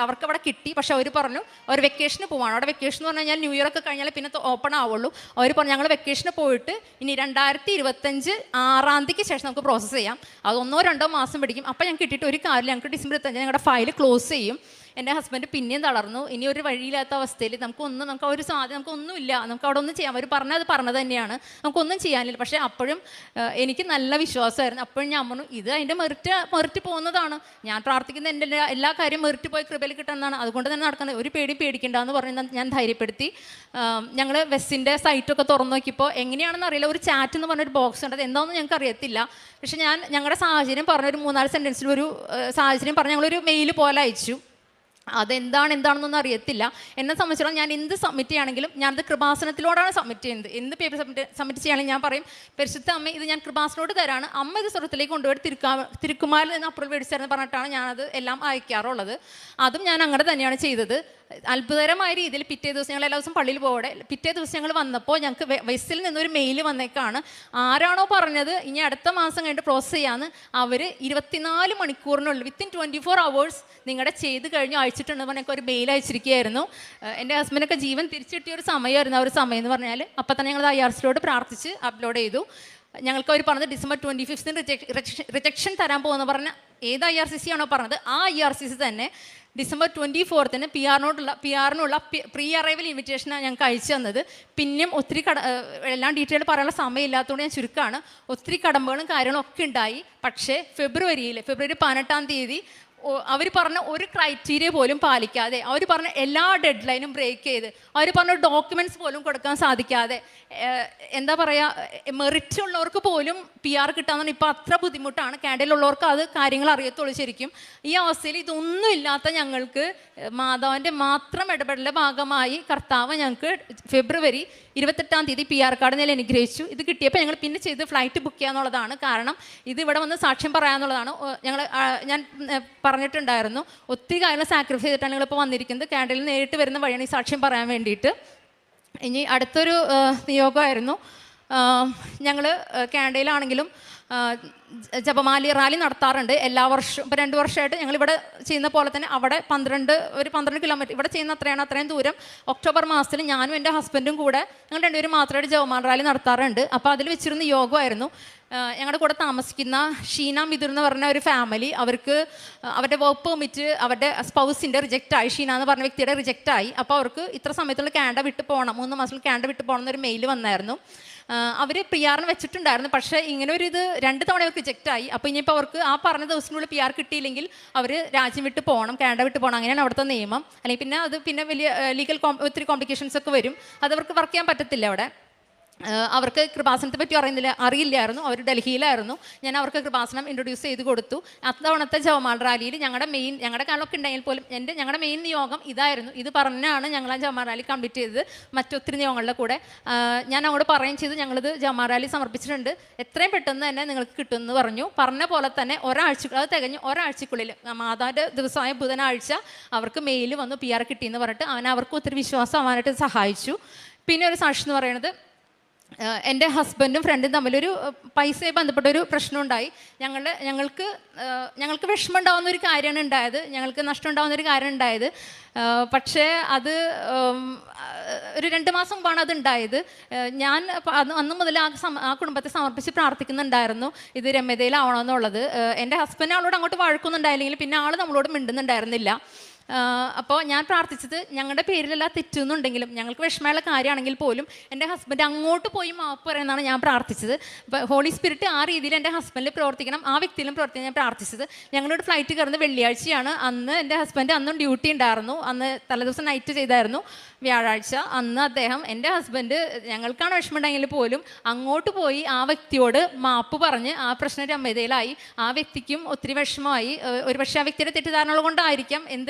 A: അവർക്ക് അവിടെ കിട്ടി. പക്ഷെ അവർ പറഞ്ഞു അവർ വെക്കേഷന് പോവാണ്. അവിടെ വെക്കേഷൻ എന്ന് പറഞ്ഞു കഴിഞ്ഞാൽ ന്യൂ ഇയർ ഒക്കെ കഴിഞ്ഞാൽ പിന്നെ ഓപ്പൺ ആവുള്ളൂ. അവർ പറഞ്ഞു ഞങ്ങൾ വെക്കേഷന് പോയിട്ട് ഇനി 2025 6th ശേഷം നമുക്ക് പ്രോസസ്സ് ചെയ്യാം, അത് 1-2 മാസം പിടിക്കും. അപ്പോൾ ഞങ്ങൾക്ക് കിട്ടിയിട്ട് ഒരു കാര്യം, ഞങ്ങൾക്ക് December 25 ഞങ്ങളുടെ ഫയൽ ക്ലോസ് ചെയ്യും. എൻ്റെ ഹസ്ബൻഡ് പിന്നെയും തളർന്നു. ഇനി ഒരു വഴിയില്ലാത്ത അവസ്ഥയിൽ നമുക്ക് ഒരു സാധ്യത, നമുക്കൊന്നുമില്ല, നമുക്ക് അവിടെ ഒന്നും ചെയ്യാം. അവർ പറഞ്ഞത് തന്നെയാണ്, നമുക്കൊന്നും ചെയ്യാനില്ല. പക്ഷേ അപ്പോഴും എനിക്ക് നല്ല വിശ്വാസമായിരുന്നു. അപ്പോഴും ഞാൻ പറഞ്ഞു ഇത് അതിൻ്റെ മെറിറ്റ് പോകുന്നതാണ്, ഞാൻ പ്രാർത്ഥിക്കുന്ന എൻ്റെ എല്ലാ കാര്യം മെറിറ്റ് പോയി കൃപയിൽ കിട്ടുന്നതാണ്, അതുകൊണ്ട് തന്നെ നടക്കുന്നത്, ഒരു പേടിക്കേണ്ടെന്ന് പറഞ്ഞ് ഞാൻ ധൈര്യപ്പെടുത്തി. ഞങ്ങൾ വെസ്സിൻ്റെ സൈറ്റൊക്കെ തുറന്നു നോക്കിയപ്പോൾ എങ്ങനെയാണെന്ന് അറിയില്ല, ഒരു ചാറ്റ് എന്ന് പറഞ്ഞൊരു ബോക്സ് ഉണ്ട്, അത് എന്താണെന്ന് ഞങ്ങൾക്ക് അറിയത്തില്ല. പക്ഷേ ഞങ്ങളുടെ സാഹചര്യം പറഞ്ഞൊരു 3-4 സെൻറ്റൻസിൽ ഒരു സാഹചര്യം പറഞ്ഞ് ഞങ്ങളൊരു മെയിൽ പോലെ അയച്ചു. എന്താണെന്നൊന്നും അറിയത്തില്ല. എന്നെ സംബന്ധിച്ചിടത്തോളം ഞാൻ എന്ത് സബ്മിറ്റ് ചെയ്യുകയാണെങ്കിലും ഞാനത് കൃപാസനത്തിലോടാണ് സബ്മിറ്റ് ചെയ്യുന്നത്. എന്ത് പേപ്പർ സബ്മിറ്റ് ചെയ്യുകയാണെങ്കിൽ ഞാൻ പറയും പരിശുദ്ധ അമ്മ ഇത് ഞാൻ കൃപാസനോട് തരാണ്, അമ്മ ഇത് സ്വർഗത്തിലേക്ക് കൊണ്ടുപോയി തിരുക്കുമാലിൽ നിന്ന് അപ്രൂവൽ മേടിച്ചായിരുന്നു പറഞ്ഞിട്ടാണ് ഞാനത് എല്ലാം അയക്കാറുള്ളത്. അതും ഞാൻ അങ്ങനെ തന്നെയാണ് ചെയ്തത്. അത്ഭുതകരമായ രീതിയിൽ പിറ്റേ ദിവസം ഞങ്ങൾ എല്ലാ ദിവസവും പള്ളിയിൽ പോകട്ടെ, പിറ്റേ ദിവസം ഞങ്ങൾ വന്നപ്പോൾ ഞങ്ങൾക്ക് വെസ്സിൽ നിന്നൊരു മെയിൽ വന്നേക്കാണ്. ആരാണോ പറഞ്ഞത് ഇനി അടുത്ത മാസം കഴിഞ്ഞിട്ട് പ്രോസസ് ചെയ്യാമെന്ന്, അവർ 24 മണിക്കൂറിനുള്ളിൽ വിത്തിൻ 24 hours നിങ്ങളുടെ ചെയ്ത് കഴിഞ്ഞ് അയച്ചിട്ടുണ്ടെന്ന് പറഞ്ഞാൽ ഒരു മെയിൽ അയച്ചിരിക്കുകയായിരുന്നു. എൻ്റെ ഹസ്ബൻഡൊക്കെ ജീവൻ തിരിച്ചിട്ടിയ ഒരു സമയമായിരുന്നു ആ ഒരു സമയം എന്ന് പറഞ്ഞാൽ. അപ്പം തന്നെ ഞങ്ങൾ IRCയോട് പ്രാർത്ഥിച്ച് അപ്ലോഡ് ചെയ്തു. ഞങ്ങൾക്ക് അവർ പറഞ്ഞത് December 25th റിജക്ഷൻ തരാൻ പോകുമെന്ന് പറഞ്ഞാൽ ഏത് IRCC ആണോ പറഞ്ഞത് ആ IRCC തന്നെ December 24th PR-നുള്ള പ്രീ അറൈവൽ ഇൻവിറ്റേഷനാണ് ഞങ്ങൾക്ക് അയച്ചു തന്നത്. പിന്നെയും ഒത്തിരി എല്ലാം ഡീറ്റെയിൽ പറയാനുള്ള സമയമില്ലാത്തതുകൊണ്ട് ഞാൻ ചുരുക്കമാണ്. ഒത്തിരി കടമ്പകളും കാര്യങ്ങളും ഒക്കെ ഉണ്ടായി. പക്ഷേ ഫെബ്രുവരി 18th അവർ പറഞ്ഞ ഒരു ക്രൈറ്റീരിയ പോലും പാലിക്കാതെ, അവർ പറഞ്ഞ എല്ലാ ഡെഡ് ലൈനും ബ്രേക്ക് ചെയ്ത്, അവർ പറഞ്ഞ ഡോക്യുമെൻറ്റ്സ് പോലും കൊടുക്കാൻ സാധിക്കാതെ, എന്താ പറയുക, മെറിറ്റ് ഉള്ളവർക്ക് പോലും PR കിട്ടാമെന്ന് ഇപ്പോൾ അത്ര ബുദ്ധിമുട്ടാണ്. കാനഡയിലുള്ളവർക്ക് അത് കാര്യങ്ങൾ അറിയത്തുള്ളൂ ശരിക്കും. ഈ അവസ്ഥയിൽ ഇതൊന്നും ഇല്ലാത്ത ഞങ്ങൾക്ക് മാതാവിൻ്റെ മാത്രം ഇടപെടലിൻ്റെ ഭാഗമായി കർത്താവ് ഞങ്ങൾക്ക് February 28th PR കാർഡ് ഞാൻ അനുഗ്രഹിച്ചു. ഇത് കിട്ടിയപ്പോൾ ഞങ്ങൾ പിന്നെ ചെയ്ത് ഫ്ലൈറ്റ് ബുക്ക് ചെയ്യാന്നുള്ളതാണ്. കാരണം ഇത് ഇവിടെ വന്ന് സാക്ഷ്യം പറയാമെന്നുള്ളതാണ്. ഞാൻ പറഞ്ഞിട്ടുണ്ടായിരുന്നു ഒത്തിരി കാര്യങ്ങൾ സാക്രിഫൈസ് ചെയ്തിട്ടാണ് ഞങ്ങളിപ്പോൾ വന്നിരിക്കുന്നത്. കാനഡയിൽ നേരിട്ട് വരുന്ന വഴിയാണ് ഈ സാക്ഷ്യം പറയാൻ വേണ്ടിയിട്ട്. ഇനി അടുത്തൊരു നിയോഗമായിരുന്നു. ഞങ്ങൾ കാനഡയിലാണെങ്കിലും ജപമാലി റാലി നടത്താറുണ്ട് എല്ലാ വർഷവും. ഇപ്പോൾ 2 വർഷമായിട്ട് ഞങ്ങളിവിടെ ചെയ്യുന്ന പോലെ തന്നെ അവിടെ 12 കിലോമീറ്റർ ഇവിടെ ചെയ്യുന്ന അത്രയും ദൂരം ഒക്ടോബർ മാസത്തിൽ ഞാനും എൻ്റെ ഹസ്ബൻഡും കൂടെ ഞങ്ങൾ 2 പേരും മാത്രമായിട്ട് ജപമാല റാലി നടത്താറുണ്ട്. അപ്പോൾ അതിൽ വെച്ചിരുന്ന യോഗമായിരുന്നു. ഞങ്ങളുടെ കൂടെ താമസിക്കുന്ന ഷീന മിഥുൻ എന്ന് പറഞ്ഞ ഒരു ഫാമിലി, അവർക്ക് അവരുടെ വർക്ക് പെർമിറ്റ് അവരുടെ സ്പൗസിൻ്റെ റിജക്റ്റായി, ഷീന എന്ന് പറഞ്ഞ വ്യക്തിയുടെ റിജക്റ്റായി. അപ്പോൾ അവർക്ക് ഇത്ര സമയത്തുള്ള കാനഡ വിട്ട് പോകണം, 3 മാസത്തിൽ കാനഡ വിട്ട് പോകണം എന്നൊരു മെയിൽ വന്നായിരുന്നു. അവർ PR-ന് വെച്ചിട്ടുണ്ടായിരുന്നു. പക്ഷേ ഇങ്ങനെ ഒരു 2 തവണ അവർക്ക് റിജക്റ്റായി. അപ്പോൾ ഇനിയിപ്പോൾ അവർക്ക് ആ പറഞ്ഞ ദിവസത്തിനുള്ളിൽ PR കിട്ടിയില്ലെങ്കിൽ അവർ രാജ്യം വിട്ട് പോകണം, കാനഡ വിട്ട് പോകണം. അങ്ങനെയാണ് അവിടുത്തെ നിയമം. അല്ലെങ്കിൽ പിന്നെ വലിയ ലീഗൽ ഒത്തിരി കോംപ്ലിക്കേഷൻസ് ഒക്കെ വരും. അതവർക്ക് വർക്ക് ചെയ്യാൻ പറ്റത്തില്ല അവിടെ. അവർക്ക് കൃപാസനത്തെ പറ്റി അറിയില്ലായിരുന്നു. അവർ ഡൽഹിയിലായിരുന്നു. ഞാൻ അവർക്ക് കൃപാസനം ഇൻട്രൊഡ്യൂസ് ചെയ്ത് കൊടുത്തു. അത്തവണത്തെ ജപമാല റാലിയിൽ ഞങ്ങളുടെ കാലമൊക്കെ ഉണ്ടെങ്കിൽ പോലും ഞങ്ങളുടെ മെയിൻ നിയോഗം ഇതായിരുന്നു. ഇത് പറഞ്ഞാണ് ഞങ്ങൾ ആ ജപമാല റാലി കംപ്ലീറ്റ് ചെയ്തത്. മറ്റൊത്തിരി നിയോഗങ്ങളുടെ കൂടെ ഞാൻ അങ്ങോട്ട് പറയുകയും ചെയ്തു, ഞങ്ങളിത് ജപമാല റാലി സമർപ്പിച്ചിട്ടുണ്ട്, എത്രയും പെട്ടെന്ന് തന്നെ നിങ്ങൾക്ക് കിട്ടുമെന്ന് പറഞ്ഞു. പറഞ്ഞ പോലെ തന്നെ അത് തികഞ്ഞ് ഒരാഴ്ചക്കുള്ളിൽ മാതാവിൻ്റെ ദിവസമായ ബുധനാഴ്ച അവർക്ക് മെയിൽ വന്നു PR കിട്ടിയെന്ന് പറഞ്ഞിട്ട് അവർക്ക് ഒത്തിരി വിശ്വാസം ആവാനായിട്ട് സഹായിച്ചു. പിന്നെ ഒരു സാക്ഷി എന്ന് പറയുന്നത് എൻ്റെ ഹസ്ബൻഡും ഫ്രണ്ടും തമ്മിലൊരു പൈസയെ ബന്ധപ്പെട്ടൊരു പ്രശ്നമുണ്ടായി. ഞങ്ങൾക്ക് വിഷമം ഉണ്ടാകുന്ന ഒരു കാര്യമാണ് ഉണ്ടായത്, ഞങ്ങൾക്ക് നഷ്ടം ഉണ്ടാകുന്ന ഒരു കാര്യം ഉണ്ടായത്. പക്ഷേ അത് ഒരു 2 മാസം മുമ്പാണ് അത് ഉണ്ടായത്. ഞാൻ അന്ന് മുതൽ ആ കുടുംബത്തെ സമർപ്പിച്ച് പ്രാർത്ഥിക്കുന്നുണ്ടായിരുന്നു ഇത് രമ്യതയിലാവണമെന്നുള്ളത്. എൻ്റെ ഹസ്ബൻഡ് ആളോട് അങ്ങോട്ട് വഴക്കൊന്നുണ്ടായില്ലെങ്കിൽ പിന്നെ ആൾ നമ്മളോട് മിണ്ടുന്നുണ്ടായിരുന്നില്ല. അപ്പോൾ ഞാൻ പ്രാർത്ഥിച്ചത് ഞങ്ങളുടെ പേരിലെല്ലാം തെറ്റുന്നുണ്ടെങ്കിലും ഞങ്ങൾക്ക് വിഷമമുള്ള കാര്യമാണെങ്കിൽ പോലും എൻ്റെ ഹസ്ബൻഡ് അങ്ങോട്ട് പോയി മാപ്പ് പറയുന്നതാണ് ഞാൻ പ്രാർത്ഥിച്ചത്. അപ്പോൾ ഹോളി സ്പിരിറ്റ് ആ രീതിയിൽ എൻ്റെ ഹസ്ബൻഡിൽ പ്രവർത്തിക്കണം, ആ വ്യക്തിയിലും പ്രവർത്തിക്കാൻ ഞാൻ പ്രാർത്ഥിച്ചത്. ഞങ്ങളോട് ഫ്ലൈറ്റ് കയറുന്നത് വെള്ളിയാഴ്ചയാണ്. അന്ന് എൻ്റെ ഹസ്ബൻഡ് അന്നും ഡ്യൂട്ടി ഉണ്ടായിരുന്നു, അന്ന് തലേദിവസം നൈറ്റ് ചെയ്തായിരുന്നു വ്യാഴാഴ്ച. അന്ന് അദ്ദേഹം എൻ്റെ ഹസ്ബൻഡ് ഞങ്ങൾക്കാണ് വിഷമമുണ്ടെങ്കിൽ പോലും അങ്ങോട്ട് പോയി ആ വ്യക്തിയോട് മാപ്പ് പറഞ്ഞ് ആ പ്രശ്നം രമ്യതയിലായി. ആ വ്യക്തിക്കും ഒത്തിരി വിഷമമായി. ഒരുപക്ഷെ ആ വ്യക്തിയുടെ തെറ്റിദ്ധാരണകൾ കൊണ്ടായിരിക്കാം,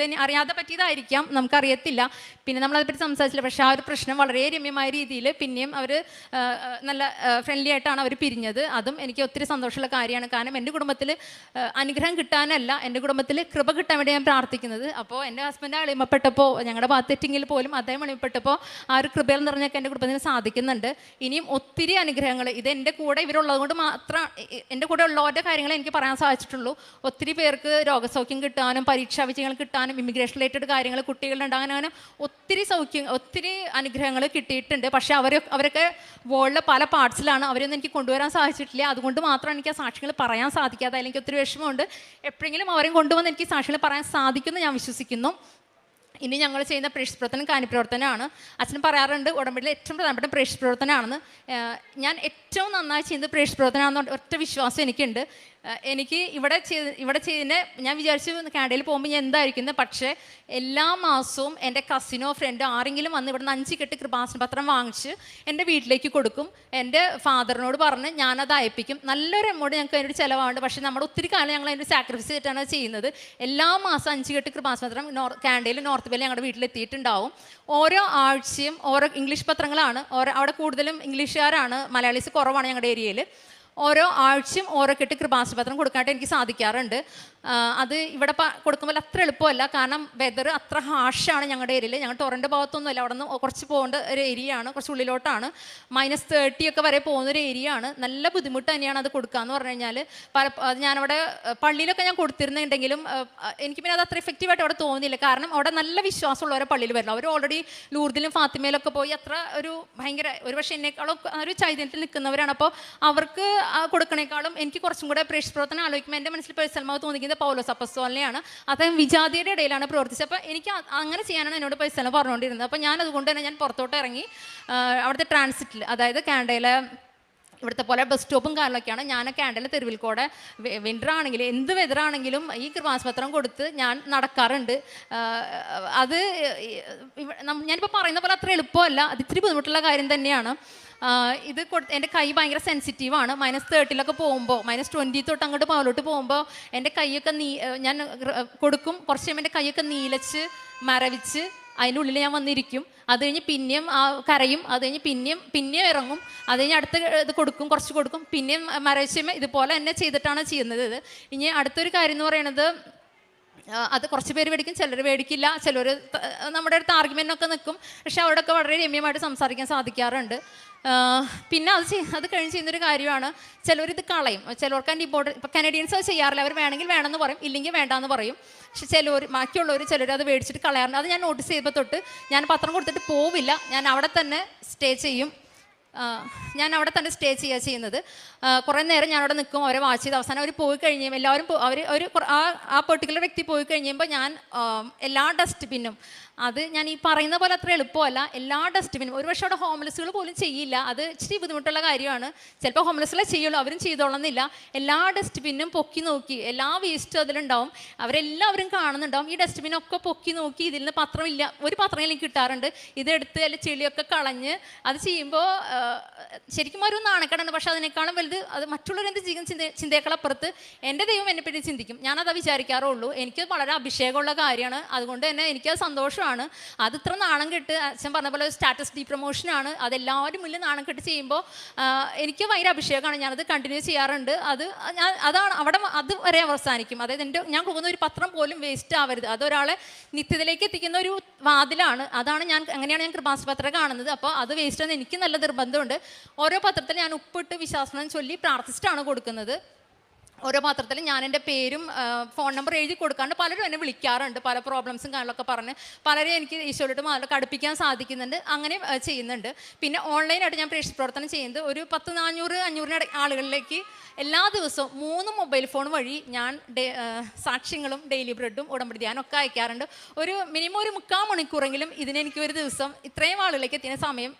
A: അറിയാതെ പറ്റിയതായിരിക്കാം, നമുക്കറിയത്തില്ല. പിന്നെ നമ്മളതിനെപ്പറ്റി സംസാരിച്ചില്ല. പക്ഷേ ആ ഒരു പ്രശ്നം വളരെ രമ്യമായ രീതിയിൽ പിന്നെയും അവർ നല്ല ഫ്രണ്ട്ലി ആയിട്ടാണ് അവർ പിരിഞ്ഞത്. അതും എനിക്ക് ഒത്തിരി സന്തോഷമുള്ള കാര്യമാണ്. കാരണം എൻ്റെ കുടുംബത്തിൽ അനുഗ്രഹം കിട്ടാനല്ല, എൻ്റെ കുടുംബത്തിൽ കൃപ കിട്ടാൻ വേണ്ടി ഞാൻ പ്രാർത്ഥിക്കുന്നത്. അപ്പോൾ എൻ്റെ ഹസ്ബൻഡ് എളിമപ്പെട്ടപ്പോൾ, ഞങ്ങളുടെ ഭാഗത്തെറ്റിങ്ങിൽ പോലും അദ്ദേഹം എളിമപ്പെട്ടപ്പോൾ ആ ഒരു കൃപയിൽ നിറഞ്ഞൊക്കെ എൻ്റെ കുടുംബത്തിന് സാധിക്കുന്നുണ്ട്. ഇനിയും ഒത്തിരി അനുഗ്രഹങ്ങൾ ഇത് എൻ്റെ കൂടെ ഇവരുള്ളത് കൊണ്ട് മാത്രം, എൻ്റെ കൂടെ ഉള്ളവരുടെ കാര്യങ്ങൾ എനിക്ക് പറയാൻ സാധിച്ചിട്ടുള്ളൂ. ഒത്തിരി പേർക്ക് രോഗസൗഖ്യം കിട്ടാനും പരീക്ഷാ വിജയങ്ങൾ കിട്ടാനും ഇമിഗ്രേഷൻ റിലേറ്റഡ് കാര്യങ്ങൾ കുട്ടികളുണ്ടാകാനും അങ്ങനെ ഒത്തിരി അനുഗ്രഹങ്ങൾ കിട്ടിയിട്ടുണ്ട്. പക്ഷേ അവരൊക്കെ വേൾഡിലെ പല പാർട്സിലാണ്, അവരൊന്നും എനിക്ക് കൊണ്ടുവരാൻ സാധിച്ചിട്ടില്ല. അതുകൊണ്ട് മാത്രം എനിക്ക് ആ സാക്ഷികൾ പറയാൻ സാധിക്കാതെ. അല്ലെങ്കിൽ ഒത്തിരി വിഷമമുണ്ട്. എപ്പോഴെങ്കിലും അവരെയും കൊണ്ടുവന്ന് എനിക്ക് സാക്ഷികൾ പറയാൻ സാധിക്കുമെന്ന് ഞാൻ വിശ്വസിക്കുന്നു. ഇനി ഞങ്ങൾ ചെയ്യുന്ന പ്രേക്ഷിത പ്രവർത്തനം കാനിപ്രവർത്തനമാണ്. അച്ഛൻ പറയാറുണ്ട് ഉടമ്പടിയിലെ ഏറ്റവും പ്രധാനപ്പെട്ട പ്രേക്ഷിത പ്രവർത്തനമാണെന്ന്. ഞാൻ ഏറ്റവും നന്നായി ചെയ്യുന്നത് പ്രേക്ഷിത പ്രവർത്തനമാണെന്ന് ഒറ്റ വിശ്വാസം എനിക്കുണ്ട്. എനിക്ക് ഇവിടെ ചെയ്യുന്ന ഞാൻ വിചാരിച്ചു കാനഡയിൽ പോകുമ്പോൾ ഞാൻ എന്തായിരിക്കുന്നത്. പക്ഷേ എല്ലാ മാസവും എൻ്റെ കസിനോ ഫ്രണ്ടോ ആരെങ്കിലും വന്ന് ഇവിടെ നിന്ന് 5 കെട്ട് കൃപാസന പത്രം വാങ്ങിച്ച് എൻ്റെ വീട്ടിലേക്ക് കൊടുക്കും. എൻ്റെ ഫാദറിനോട് പറഞ്ഞ് ഞാനത് അയപ്പിക്കും. നല്ലൊരു എമൗണ്ട് ഞങ്ങൾക്ക് അതിനൊരു ചിലവാണ്. പക്ഷേ നമ്മുടെ ഒത്തിരി കാലം ഞങ്ങൾ അതിൻ്റെ സാക്രിഫൈസ് ചെയ്തിട്ടാണ് ചെയ്യുന്നത്. എല്ലാ മാസം 5 കെട്ട് കൃപാസന പത്രം കാനഡയിൽ നോർത്ത് ബേയിൽ ഞങ്ങളുടെ വീട്ടിലെത്തിയിട്ടുണ്ടാവും. ഓരോ ആഴ്ചയും ഓരോ ഇംഗ്ലീഷ് പത്രങ്ങളാണ്. അവിടെ കൂടുതലും ഇംഗ്ലീഷുകാരാണ്, മലയാളീസ് കുറവാണ് ഞങ്ങളുടെ ഏരിയയിൽ. ഓരോ ആഴ്ചയും ഓരോ കെട്ട് കൃപാസനപത്രം കൊടുക്കാനായിട്ട് എനിക്ക് സാധിക്കാറുണ്ട്. അത് ഇവിടെ കൊടുക്കുമ്പോൾ അത്ര എളുപ്പമല്ല. കാരണം വെതർ അത്ര ഹാഷാണ് ഞങ്ങളുടെ ഏരിയയിൽ. ഞങ്ങൾ ടൊറൻ്റ് ഭാഗത്തൊന്നുമല്ല, അവിടെ നിന്ന് കുറച്ച് പോകേണ്ട ഒരു ഏരിയയാണ്, കുറച്ച് ഉള്ളിലോട്ടാണ്. -30 ഒക്കെ വരെ പോകുന്നൊരു ഏരിയയാണ്. നല്ല ബുദ്ധിമുട്ട് തന്നെയാണ് അത് കൊടുക്കുകയെന്ന് പറഞ്ഞു കഴിഞ്ഞാൽ. ഞാനവിടെ പള്ളിയിലൊക്കെ ഞാൻ കൊടുത്തിരുന്നുണ്ടെങ്കിലും എനിക്ക് പിന്നെ അത് അത്ര എഫക്റ്റീവായിട്ട് അവിടെ തോന്നുന്നില്ല. കാരണം അവിടെ നല്ല വിശ്വാസമുള്ളവരെ പള്ളിയിൽ വരില്ല. അവർ ഓൾറെഡി ലൂർദിലും ഫാത്തിമയിലൊക്കെ പോയി അത്ര ഒരു പക്ഷേ എന്നെക്കാളും ഒരു ചൈതന്യത്തിൽ നിൽക്കുന്നവരാണ്. അപ്പോൾ അവർക്ക് കൊടുക്കണേക്കാളും എനിക്ക് കുറച്ചും കൂടെ പ്രേക്ഷിത പ്രവർത്തനം ആലോചിക്കുമ്പോൾ എൻ്റെ മനസ്സിൽ പേഴ്സണൽമാവ് തോന്നിക്കുന്നത് പൗലോസ് അപ്പോസ്തലനെയാണ്. അദ്ദേഹം വിജാതിയുടെ ഇടയിലാണ് പ്രവർത്തിച്ചത്. അപ്പോൾ എനിക്ക് അങ്ങനെ ചെയ്യാനാണ് എന്നോട് പേഴ്സണൽ പറഞ്ഞുകൊണ്ടിരുന്നത്. അപ്പോൾ ഞാൻ അതുകൊണ്ട് തന്നെ ഞാൻ പുറത്തോട്ട് ഇറങ്ങി അവിടുത്തെ ട്രാൻസിറ്റിൽ, അതായത് കാനഡയിലെ ഇവിടുത്തെ പോലെ ബസ് സ്റ്റോപ്പും കാര്യങ്ങളൊക്കെയാണ്. ഞാൻ കാനഡയിലെ തെരുവിൽക്കൂടെ വിൻ്റർ ആണെങ്കിലും എന്ത് വെതറാണെങ്കിലും ഈ കൃപാസപത്രം കൊടുത്ത് ഞാൻ നടക്കാറുണ്ട്. അത് ഞാനിപ്പോൾ പറയുന്ന പോലെ അത്ര എളുപ്പമല്ല, അത് ഇത്തിരി ബുദ്ധിമുട്ടുള്ള കാര്യം തന്നെയാണ്. ഇത് എൻ്റെ കൈ ഭയങ്കര സെൻസിറ്റീവാണ്. -30 പോകുമ്പോൾ -20 തൊട്ട് അങ്ങോട്ട് പാലോട്ട് പോകുമ്പോൾ എൻ്റെ കൈയൊക്കെ ഞാൻ കൊടുക്കും. കുറച്ച് കഴിയുമ്പോൾ എൻ്റെ കൈയൊക്കെ നീലച്ച് മരവിച്ച് അതിൻ്റെ ഉള്ളിൽ ഞാൻ വന്നിരിക്കും. അത് കഴിഞ്ഞ് പിന്നെയും കരയും. അത് കഴിഞ്ഞ് പിന്നെയും ഇറങ്ങും. അത് കഴിഞ്ഞ് അടുത്ത ഇത് കൊടുക്കും, കുറച്ച് കൊടുക്കും, പിന്നെയും മരവിച്ച് ഇതുപോലെ തന്നെ ചെയ്തിട്ടാണ് ചെയ്യുന്നത്. ഇത് ഇനി അടുത്തൊരു കാര്യം എന്ന് പറയുന്നത്, അത് കുറച്ച് പേര് മേടിക്കും, ചിലർ മേടിക്കില്ല, ചിലർ നമ്മുടെ അടുത്ത് ആർഗ്യുമെൻറ്റൊക്കെ നിൽക്കും. പക്ഷെ അവിടെയൊക്കെ വളരെ രമ്യമായിട്ട് സംസാരിക്കാൻ സാധിക്കാറുണ്ട്. പിന്നെ അത് കഴിഞ്ഞ് ചെയ്യുന്നൊരു കാര്യമാണ്, ചിലവരിത് കളയും. ചിലവർക്ക് അതിൻ്റെ ഇമ്പോർട്ടൻറ്റ്, ഇപ്പോൾ കനഡിയൻസ് അത് ചെയ്യാറില്ല. അവർ വേണമെങ്കിൽ വേണമെന്ന് പറയും, ഇല്ലെങ്കിൽ വേണ്ടാന്ന് പറയും. പക്ഷെ ബാക്കിയുള്ളവർ ചിലർ അത് മേടിച്ചിട്ട് കളയാറുണ്ട്. അത് ഞാൻ നോട്ടീസ് ചെയ്തപ്പോൾ തൊട്ട് ഞാൻ പത്രം കൊടുത്തിട്ട് പോവില്ല, ഞാൻ അവിടെ തന്നെ സ്റ്റേ ചെയ്യും. ചെയ്യുന്നത്. കുറേ നേരം ഞാനവിടെ നിൽക്കും, അവരെ വാച്ച് ചെയ്ത് അവസാനം അവർ പോയി കഴിയുമ്പോൾ എല്ലാവരും ആ പെർട്ടിക്കുലർ വ്യക്തി പോയി കഴിയുമ്പോൾ ഞാൻ എല്ലാ ഡസ്റ്റ്ബിന്നും, അത് ഞാൻ ഈ പറയുന്ന പോലെ അത്ര എളുപ്പമല്ല, എല്ലാ ഡസ്റ്റ്ബിനും, ഒരുപക്ഷെ അവിടെ ഹോംലെസ്സുകൾ പോലും ചെയ്യില്ല. അത് ഇച്ചിരി ബുദ്ധിമുട്ടുള്ള കാര്യമാണ്. ചിലപ്പോൾ ഹോംലെസ്സുകളെ ചെയ്യുള്ളൂ, അവരും ചെയ്തോളന്നില്ല. എല്ലാ ഡസ്റ്റ്ബിന്നും പൊക്കി നോക്കി, എല്ലാ വേസ്റ്റും അതിലുണ്ടാവും, അവരെല്ലാവരും കാണുന്നുണ്ടാവും. ഈ ഡസ്റ്റ്ബിനൊക്കെ പൊക്കി നോക്കി ഇതിൽ നിന്ന് പത്രമില്ല, ഒരു പത്രം എനിക്ക് കിട്ടാറുണ്ട്. ഇതെടുത്ത് അതിൽ ചെളിയൊക്കെ കളഞ്ഞ് അത് ചെയ്യുമ്പോൾ ശരിക്കും ഒരു നാണക്കേടാണ്. പക്ഷെ അതിനേക്കാളും വലുത് അത് മറ്റുള്ളവരെന്ത് ചെയ്യുന്ന ചിന്തയേക്കാളപ്പുറത്ത് എൻ്റെ ദൈവം എന്നെപ്പറ്റി ചിന്തിക്കും. ഞാനത് വിചാരിക്കാറുള്ളൂ. എനിക്ക് വളരെ അഭിഷേകമുള്ള കാര്യമാണ്. അതുകൊണ്ട് തന്നെ എനിക്കത് സന്തോഷമാണ്. സന്തോഷമാണ്. അത് ഇത്ര നാണം കെട്ട് അച്ഛൻ പറഞ്ഞ പോലെ സ്റ്റാറ്റസ് ഡീ പ്രൊമോഷനാണ്, അതെല്ലാവരും മുന്നിൽ നാണം കെട്ട് ചെയ്യുമ്പോൾ എനിക്ക് ഭയങ്കര അഭിഷേകമാണ്. ഞാനത് കണ്ടിന്യൂ ചെയ്യാറുണ്ട്. അതാണ് അവിടെ അത് വരെ അവസാനിക്കും. അതായത് ഞാൻ കൊടുക്കുന്ന ഒരു പത്രം പോലും വേസ്റ്റ് ആവരുത്. അതൊരാളെ നിത്യത്തിലേക്ക് എത്തിക്കുന്ന ഒരു വാതിലാണ്. അങ്ങനെയാണ് ഞാൻ കൃപാസന പത്രം കാണുന്നത്. അപ്പോൾ അത് വേസ്റ്റ് ആണെന്ന് എനിക്ക് നല്ല നിർബന്ധമുണ്ട്. ഓരോ പത്രത്തിൽ ഞാൻ ഉപ്പിട്ട് വിശ്വാസം ചൊല്ലി പ്രാർത്ഥിച്ചിട്ടാണ് കൊടുക്കുന്നത്. ഓരോ പത്രത്തിലും ഞാൻ എൻ്റെ പേരും ഫോൺ നമ്പർ എഴുതി കൊടുക്കാണ്ട് പലരും എന്നെ വിളിക്കാറുണ്ട്, പല പ്രോബ്ലംസും കാര്യങ്ങളൊക്കെ പറഞ്ഞ് പലരും എനിക്ക് ഈശോയോട്ട് അതിലൊക്കെ അടുപ്പിക്കാൻ സാധിക്കുന്നുണ്ട്. അങ്ങനെ ചെയ്യുന്നുണ്ട്. പിന്നെ ഓൺലൈനായിട്ട് ഞാൻ പ്രേക്ഷിത പ്രവർത്തനം ചെയ്യുന്നത് ഒരു 10-400 ആളുകളിലേക്ക് എല്ലാ ദിവസവും 3 മൊബൈൽ ഫോൺ വഴി ഞാൻ സാക്ഷ്യങ്ങളും ഡെയിലി ബ്രെഡും ഉടമ്പടി ധ്യാനമൊക്കെ അയക്കാറുണ്ട്. ഒരു മിനിമം ഒരു 3/4 മണിക്കൂറെങ്കിലും ഇതിനെനിക്ക് ഒരു ദിവസം ഇത്രയും ആളുകളിലേക്ക് എത്തിയ സമയം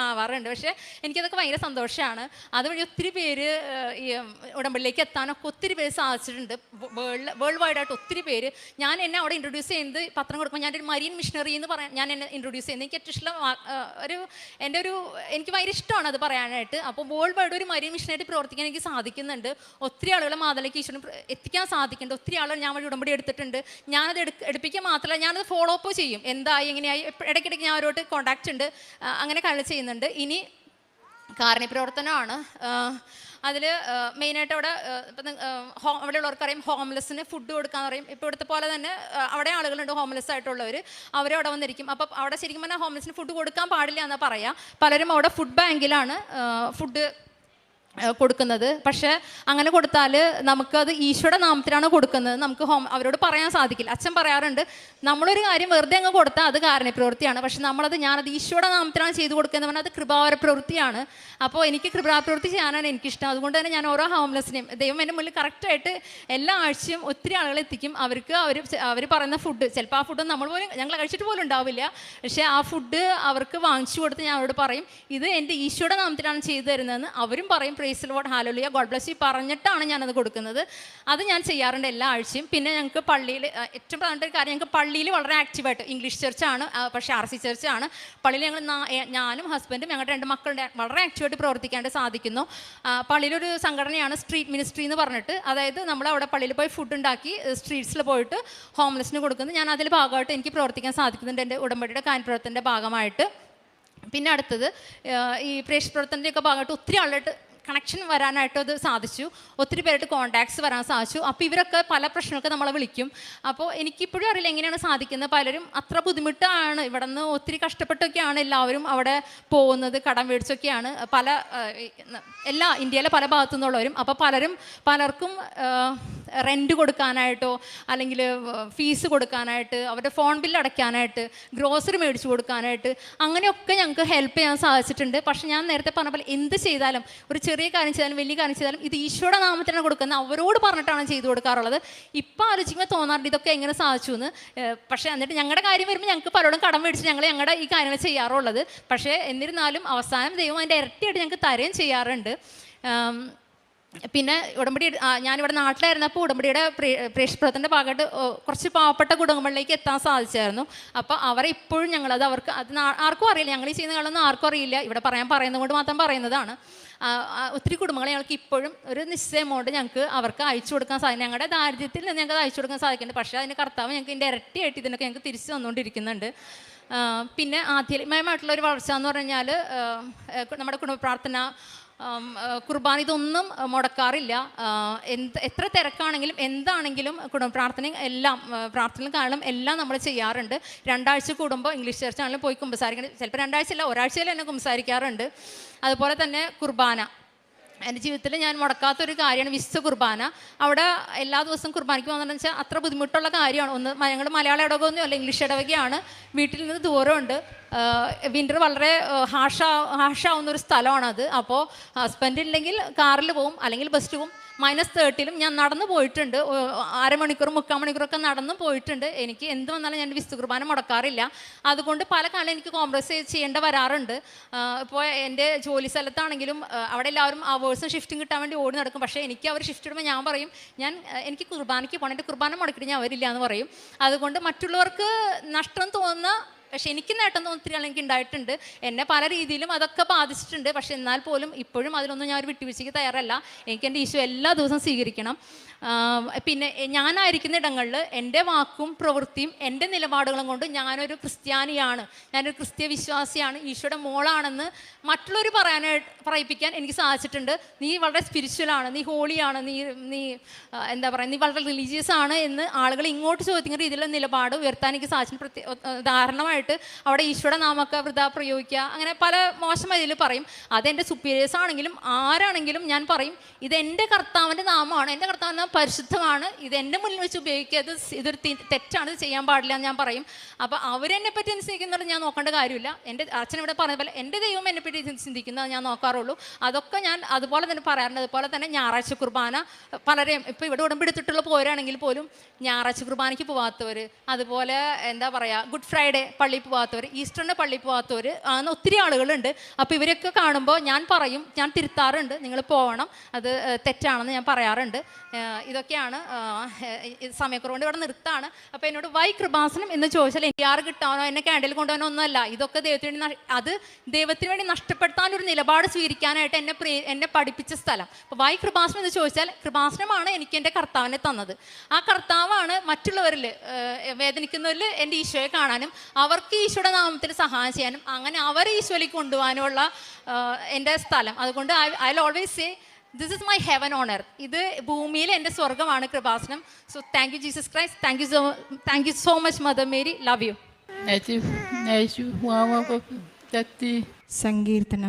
A: ആവാറുണ്ട്. പക്ഷേ എനിക്കതൊക്കെ ഭയങ്കര സന്തോഷമാണ്. അതുവഴി ഒത്തിരി പേര് ഈ ഉടമ്പടിയിലേക്ക് എത്താനൊക്കെ ഒത്തിരി പേര് സാധിച്ചിട്ടുണ്ട്. വേൾഡ് വൈഡായിട്ട് ഒത്തിരി പേര്. ഞാൻ എന്നെ അവിടെ ഇൻട്രൊഡ്യൂസ് ചെയ്യുന്നത് പത്രം കൊടുക്കുമ്പോൾ ഞാനൊരു മരീൻ മിഷണറി എന്ന് പറയാൻ ഞാൻ എന്നെ ഇൻട്രൊഡ്യൂസ് ചെയ്യുന്നത് എനിക്ക് ഏറ്റവും ഇഷ്ടം എനിക്ക് ഭയങ്കര ഇഷ്ടമാണ് അത് പറയാനായിട്ട്. അപ്പോൾ വേൾഡ് വൈഡ് ഒരു മരീൻ മിഷണറായിട്ട് പ്രവർത്തിക്കാൻ എനിക്ക് സാധിക്കുന്നുണ്ട്. ഒത്തിരി ആളുകളെ മാതലേക്ക് ഈശ്വരൻ എത്തിക്കാൻ സാധിക്കുന്നുണ്ട്. ഒത്തിരി ആളുകൾ ഞാൻ വഴി ഉടമ്പടി എടുത്തിട്ടുണ്ട്. ഞാനത് എടുപ്പിക്കുക മാത്രമല്ല, ഞാനത് ഫോളോ അപ്പ് ചെയ്യും. എന്തായി എങ്ങനെയായി ഇടയ്ക്കിടയ്ക്ക് ഞാൻ അവരോട് കോൺടാക്റ്റ് ഉണ്ട്. അങ്ങനെ കാര്യങ്ങൾ ചെയ്യുന്നുണ്ട്. ഇനി കാരുണ്യ പ്രവർത്തനമാണ്. അതിൽ മെയിനായിട്ട് അവിടെ ഉള്ളവർക്കറിയാം ഹോംലെസ്സിന് ഫുഡ് കൊടുക്കാന്ന് പറയും. ഇപ്പോൾ ഇവിടുത്തെ പോലെ തന്നെ അവിടെ ആളുകളുണ്ട് ഹോംലെസ് ആയിട്ടുള്ളവർ. അവരവിടെ വന്നിരിക്കും. അപ്പം അവിടെ ശരിക്കും പറഞ്ഞാൽ ഹോംലെസ്സിന് ഫുഡ് കൊടുക്കാൻ പാടില്ല എന്നാണ് പറയാം. പലരും അവിടെ ഫുഡ് ബാങ്കിലാണ് ഫുഡ് കൊടുക്കുന്നത്. പക്ഷേ അങ്ങനെ കൊടുത്താൽ നമുക്കത് ഈശോയുടെ നാമത്തിലാണ് കൊടുക്കുന്നത്. നമുക്ക് അവരോട് പറയാൻ സാധിക്കില്ല. അച്ഛൻ പറയാറുണ്ട്, നമ്മളൊരു കാര്യം വെറുതെ അങ്ങ് കൊടുത്താൽ അത് കാരുണ്യ പ്രവൃത്തിയാണ്. പക്ഷെ ഞാനത് ഈശോയുടെ നാമത്തിലാണ് ചെയ്തു കൊടുക്കുന്നത് പറഞ്ഞാൽ അത് കൃപാവര പ്രവൃത്തിയാണ്. അപ്പോൾ എനിക്ക് കൃപാപ്രവൃത്തി ചെയ്യാനാണ് എനിക്കിഷ്ടം. അതുകൊണ്ട് തന്നെ ഞാൻ ഓരോ ഹോംലെസ്സിനെയും ദൈവം എൻ്റെ മുന്നിൽ കറക്റ്റായിട്ട് എല്ലാ ആഴ്ചയും ഒത്തിരി ആളുകളെ എത്തിക്കും. അവർ പറയുന്ന ഫുഡ് ചിലപ്പോൾ ആ ഫുഡ് ഞങ്ങൾ കഴിച്ചിട്ട് പോലും ഉണ്ടാവില്ല. പക്ഷേ ആ ഫുഡ് അവർക്ക് വാങ്ങിച്ചു കൊടുത്ത് ഞാൻ അവരോട് പറയും, ഇത് എൻ്റെ ഈശോയുടെ നാമത്തിലാണ് ചെയ്തു തരുന്നതെന്ന്. അവരും പറയും praise Lord, hallelujah, God bless you പറഞ്ഞിട്ടാണ് ഞാനത് കൊടുക്കുന്നത്. അത് ഞാൻ ചെയ്യാറുണ്ട് എല്ലാ ആഴ്ചയും. പിന്നെ ഞങ്ങൾക്ക് പള്ളിയിൽ ഏറ്റവും പ്രധാനപ്പെട്ട ഒരു കാര്യം, ഞങ്ങൾക്ക് പള്ളിയിൽ വളരെ ആക്റ്റീവായിട്ട് ഇംഗ്ലീഷ് ചർച്ചാണ്, പക്ഷേ RC ചർച്ചാണ്. പള്ളിയിൽ ഞാനും ഹസ്ബൻഡും ഞങ്ങളുടെ 2 മക്കളുടെ വളരെ ആക്റ്റീവായിട്ട് പ്രവർത്തിക്കാണ്ട് സാധിക്കുന്നു. പള്ളിയിലൊരു സംഘടനയാണ് സ്ട്രീറ്റ് മിനിസ്ട്രി എന്ന് പറഞ്ഞിട്ട്. അതായത് നമ്മളവിടെ പള്ളിയിൽ പോയി ഫുഡ് ഉണ്ടാക്കി സ്ട്രീറ്റ്സിൽ പോയിട്ട് ഹോംലെസ്സിന് കൊടുക്കുന്നത്. ഞാൻ അതിൽ ഭാഗമായിട്ട് എനിക്ക് പ്രവർത്തിക്കാൻ സാധിക്കുന്നുണ്ട് എൻ്റെ ഉടമ്പടിയുടെ കാര്യപ്രവർത്തനത്തിൻ്റെ ഭാഗമായിട്ട്. പിന്നെ അടുത്തത് ഈ പ്രേക്ഷിത പ്രവർത്തനത്തിൻ്റെയൊക്കെ ഭാഗമായിട്ട് ഒത്തിരി ആളായിട്ട് കണക്ഷൻ വരാനായിട്ട് അത് സാധിച്ചു. ഒത്തിരി പേരായിട്ട് കോൺടാക്ട്സ് വരാൻ സാധിച്ചു. അപ്പോൾ ഇവരൊക്കെ പല പ്രശ്നമൊക്കെ നമ്മളെ വിളിക്കും. അപ്പോൾ എനിക്കിപ്പോഴും അറിയില്ല എങ്ങനെയാണ് സാധിക്കുന്നത്. പലരും അത്ര ബുദ്ധിമുട്ടാണ്, ഇവിടെ നിന്ന് ഒത്തിരി കഷ്ടപ്പെട്ടൊക്കെയാണ് എല്ലാവരും അവിടെ പോകുന്നത്, കടം മേടിച്ചൊക്കെയാണ് ഇന്ത്യയിലെ പല ഭാഗത്തു നിന്നുള്ളവരും. അപ്പോൾ പലർക്കും റെൻറ്റ് കൊടുക്കാനായിട്ടോ അല്ലെങ്കിൽ ഫീസ് കൊടുക്കാനായിട്ട്, അവരുടെ ഫോൺ ബില്ല് അടയ്ക്കാനായിട്ട്, ഗ്രോസറി മേടിച്ച് കൊടുക്കാനായിട്ട്, അങ്ങനെയൊക്കെ ഞങ്ങൾക്ക് ഹെൽപ്പ് ചെയ്യാൻ സാധിച്ചിട്ടുണ്ട്. പക്ഷേ ഞാൻ നേരത്തെ പറഞ്ഞ പോലെ എന്ത് ചെയ്താലും, ഒരു ചെറിയ കാര്യം ചെയ്താലും വലിയ കാര്യം ചെയ്താലും ഇത് ഈശോയുടെ നാമത്തിനാണ് കൊടുക്കുന്നത്. അവരോട് പറഞ്ഞിട്ടാണ് ചെയ്തു കൊടുക്കാറുള്ളത്. ഇപ്പം ആലോചിക്കുമ്പോൾ തോന്നാറുണ്ട് ഇതൊക്കെ എങ്ങനെ സാധിച്ചു എന്ന്. പക്ഷേ എന്നിട്ട് ഞങ്ങളുടെ കാര്യം വരുമ്പോൾ ഞങ്ങൾക്ക് പലരോടും കടം മേടിച്ച് ഞങ്ങളുടെ ഈ കാര്യങ്ങൾ ചെയ്യാറുള്ളത്. പക്ഷേ എന്നിരുന്നാലും അവസാനം ദൈവം അതിൻ്റെ ഇരട്ടിയായിട്ട് ഞങ്ങൾക്ക് തരുകയും ചെയ്യാറുണ്ട്. പിന്നെ ഉടമ്പടി ഞാനിവിടെ നാട്ടിലായിരുന്നപ്പോൾ ഉടമ്പടിയുടെ പ്രേക്ഷിത പ്രവർത്തനത്തിൻ്റെ ഭാഗമായിട്ട് കുറച്ച് പാവപ്പെട്ട കുടുംബങ്ങളിലേക്ക് എത്താൻ സാധിച്ചായിരുന്നു. അപ്പോൾ അവരെ ഇപ്പോഴും ഞങ്ങളത് ആർക്കും അറിയില്ല, ഞങ്ങൾ ഈ ചെയ്യുന്ന കാര്യമൊന്നും ആർക്കും അറിയില്ല. ഇവിടെ പറയുന്നത് കൊണ്ട് മാത്രം പറയുന്നതാണ്. ഒത്തിരി കുടുംബങ്ങളെ ഞങ്ങൾക്ക് ഇപ്പോഴും ഒരു നിശ്ചയ എമൗണ്ട് ഞങ്ങൾക്ക് അവർക്ക് അയച്ചു കൊടുക്കാൻ സാധിക്കും. ഞങ്ങളുടെ ദാരിദ്ര്യത്തിൽ നിന്ന് ഞങ്ങൾക്ക് അയച്ചു കൊടുക്കാൻ സാധിക്കുന്നുണ്ട്. പക്ഷേ അതിന് കർത്താവ് ഞങ്ങൾക്ക് ഇതിൻ്റെ ഇരട്ടിയായിട്ട് ഇതിനൊക്കെ ഞങ്ങൾക്ക് തിരിച്ചു തന്നുകൊണ്ടിരിക്കുന്നുണ്ട്. പിന്നെ ആധ്യാത്മികമായിട്ടുള്ളൊരു വളർച്ച എന്ന് പറഞ്ഞാൽ നമ്മുടെ കുടുംബ പ്രാർത്ഥന, കുർബാന, ഇതൊന്നും മുടക്കാറില്ല. എത്ര തിരക്കാണെങ്കിലും എന്താണെങ്കിലും പ്രാർത്ഥനയും എല്ലാം, പ്രാർത്ഥനയും കാരണം എല്ലാം നമ്മൾ ചെയ്യാറുണ്ട്. 2 ആഴ്ച കൂടുമ്പോൾ ഇംഗ്ലീഷ് ചർച്ചാണെങ്കിലും പോയി കുമ്പസാരിക്കണം. ചിലപ്പോൾ 2 ആഴ്ചയല്ല, ഒരാഴ്ചയിൽ തന്നെ കുമ്പസാരിക്കാറുണ്ട്. അതുപോലെ തന്നെ കുർബാന എൻ്റെ ജീവിതത്തിൽ ഞാൻ മുടക്കാത്തൊരു കാര്യമാണ് വിശുദ്ധ കുർബാന. അവിടെ എല്ലാ ദിവസവും കുർബാനയ്ക്ക് പോകുന്നതെന്ന് വെച്ചാൽ അത്ര ബുദ്ധിമുട്ടുള്ള കാര്യമാണ്. ഞങ്ങൾ മലയാള ഇടവകയൊന്നും അല്ല, ഇംഗ്ലീഷ് ഇടവകയാണ്. വീട്ടിൽ നിന്ന് ദൂരമുണ്ട്. വിൻ്റർ വളരെ ഹാഷാവുന്നൊരു സ്ഥലമാണത്. അപ്പോൾ ഹസ്ബൻഡ് ഇല്ലെങ്കിൽ കാറിൽ പോവും, അല്ലെങ്കിൽ ബസ്സിൽ പോവും. -30 ഞാൻ നടന്നു പോയിട്ടുണ്ട്. 1/2 മണിക്കൂർ 3/4 മണിക്കൂറൊക്കെ നടന്നു പോയിട്ടുണ്ട്. എനിക്ക് എന്ത് വന്നാലും ഞാൻ വിശുദ്ധ കുർബാന മുടക്കാറില്ല. അതുകൊണ്ട് പല കാലം എനിക്ക് കോംപ്രമൈസ് ചെയ്യേണ്ട വരാറുണ്ട്. ഇപ്പോൾ എൻ്റെ ജോലി സ്ഥലത്താണെങ്കിലും അവിടെ എല്ലാവരും അവേഴ്സും ഷിഫ്റ്റും കിട്ടാൻ വേണ്ടി ഓടി നടക്കും. പക്ഷേ എനിക്ക് അവർ ഷിഫ്റ്റ് ഇടുമ്പോൾ ഞാൻ പറയും, എനിക്ക് കുർബാനയ്ക്ക് പോകണം, എൻ്റെ കുർബാന മുടക്കിയിട്ട് ഞാൻ വരില്ല എന്ന് പറയും. അതുകൊണ്ട് മറ്റുള്ളവർക്ക് നഷ്ടം തോന്നുന്ന പക്ഷെ എനിക്ക് നേട്ടം തോന്നിയ എനിക്ക് ഉണ്ടായിട്ടുണ്ട്. എന്നെ പല രീതിയിലും അതൊക്കെ ബാധിച്ചിട്ടുണ്ട്. പക്ഷെ എന്നാൽ പോലും ഇപ്പോഴും അതിലൊന്നും ഞാൻ ഒരു വിട്ടുവീഴ്ചയ്ക്ക് തയ്യാറല്ല. എനിക്ക് എൻ്റെ ഈശോ എല്ലാ ദിവസവും സ്വീകരിക്കണം. പിന്നെ ഞാനായിരിക്കുന്ന ഇടങ്ങളിൽ എൻ്റെ വാക്കും പ്രവൃത്തിയും എൻ്റെ നിലപാടുകളും കൊണ്ട് ഞാനൊരു ക്രിസ്ത്യാനിയാണ്, ഞാനൊരു ക്രിസ്ത്യ വിശ്വാസിയാണ്, ഈശോയുടെ മോളാണെന്ന് മറ്റുള്ളവർ പറയിപ്പിക്കാൻ എനിക്ക് സാധിച്ചിട്ടുണ്ട്. നീ വളരെ സ്പിരിച്വലാണ്, നീ ഹോളിയാണ്, നീ എന്താ പറയുക, നീ വളരെ റിലീജിയസ് ആണ് എന്ന് ആളുകൾ ഇങ്ങോട്ട് ചോദിക്കുന്ന രീതിയിലുള്ള നിലപാട് ഉയർത്താൻ എനിക്ക് സാധിച്ചിട്ടുണ്ട്. ഉദാഹരണമായിട്ട് അവിടെ ഈശോയുടെ നാമൊക്കെ വൃഥാ പ്രയോഗിക്കുക, അങ്ങനെ പല മോശം രീതിയിൽ പറയും. അതെൻ്റെ സുപ്പീരിയേഴ്സ് ആണെങ്കിലും ആരാണെങ്കിലും ഞാൻ പറയും, ഇതെൻ്റെ കർത്താവിൻ്റെ നാമമാണ്, എൻ്റെ കർത്താവിൻ്റെ നാമം പരിശുദ്ധമാണ്, ഇത് എൻ്റെ മുന്നിൽ വെച്ച് ഉപയോഗിക്കുക, ഇതൊരു തെറ്റാണ്, ഇത് ചെയ്യാൻ പാടില്ല എന്ന് ഞാൻ പറയും. അപ്പോൾ അവരെന്നെ പറ്റി ചിന്തിക്കുന്നത് ഞാൻ നോക്കേണ്ട കാര്യമില്ല. എൻ്റെ അച്ഛൻ ഇവിടെ പറഞ്ഞ പോലെ എൻ്റെ ദൈവം എന്നെ പറ്റി ചിന്തിക്കുന്നത് ഞാൻ നോക്കാറുള്ളൂ. അതൊക്കെ ഞാൻ അതുപോലെ തന്നെ പറയാറുണ്ട്. അതുപോലെ തന്നെ ഞായറാഴ്ച കുർബാന പലരെയും ഇപ്പോൾ ഇവിടെ ഉടമ്പെടുത്തിട്ടുള്ള പോരാണെങ്കിൽ പോലും ഞായറാഴ്ച കുർബാനയ്ക്ക് പോകാത്തവർ, അതുപോലെ എന്താ പറയുക ഗുഡ് ഫ്രൈഡേ പള്ളിയിൽ പോകാത്തവർ, ഈസ്റ്ററിൻ്റെ പള്ളിയിൽ പോകാത്തവർ അങ്ങനെ ഒത്തിരി ആളുകളുണ്ട്. അപ്പോൾ ഇവരൊക്കെ കാണുമ്പോൾ ഞാൻ പറയും, ഞാൻ തിരുത്താറുണ്ട്, നിങ്ങൾ പോകണം, അത് തെറ്റാണെന്ന് ഞാൻ പറയാറുണ്ട്. ഇതൊക്കെയാണ്. സമയക്കുറവുകൊണ്ട് ഇവിടെ നിർത്താണ്. അപ്പോൾ എന്നോട് വൈ കൃപാസനം എന്ന് ചോദിച്ചാൽ എനിക്ക് ആറ് കിട്ടാനോ എന്നെ ക്യാൻഡിൽ കൊണ്ടുപോകാനോ ഒന്നുമല്ല. ഇതൊക്കെ ദൈവത്തിന് വേണ്ടി, അത് ദൈവത്തിന് വേണ്ടി നഷ്ടപ്പെടുത്താൻ ഒരു നിലപാട് സ്വീകരിക്കാനായിട്ട് എന്നെ പഠിപ്പിച്ച സ്ഥലം. അപ്പോൾ വൈ കൃപാസനം എന്ന് ചോദിച്ചാൽ കൃപാസനമാണ് എനിക്ക് എൻ്റെ കർത്താവിനെ തന്നത്. ആ കർത്താവാണ് മറ്റുള്ളവരിൽ വേദനിക്കുന്നവരിൽ എൻ്റെ ഈശോയെ കാണാനും അവർക്ക് ഈശോയുടെ നാമത്തിൽ സഹായം ചെയ്യാനും അങ്ങനെ അവരെ ഈശോയിലേക്ക് കൊണ്ടുപോകാനുമുള്ള എൻ്റെ സ്ഥലം. അതുകൊണ്ട് I will always say this is my heaven on earth. ഇത് ഭൂമിയിൽ എൻ്റെ സ്വർഗമാണ് Kripasanam. So thank you Jesus Christ, thank you so much Mother Mary, love you.
B: സങ്കീർത്തനം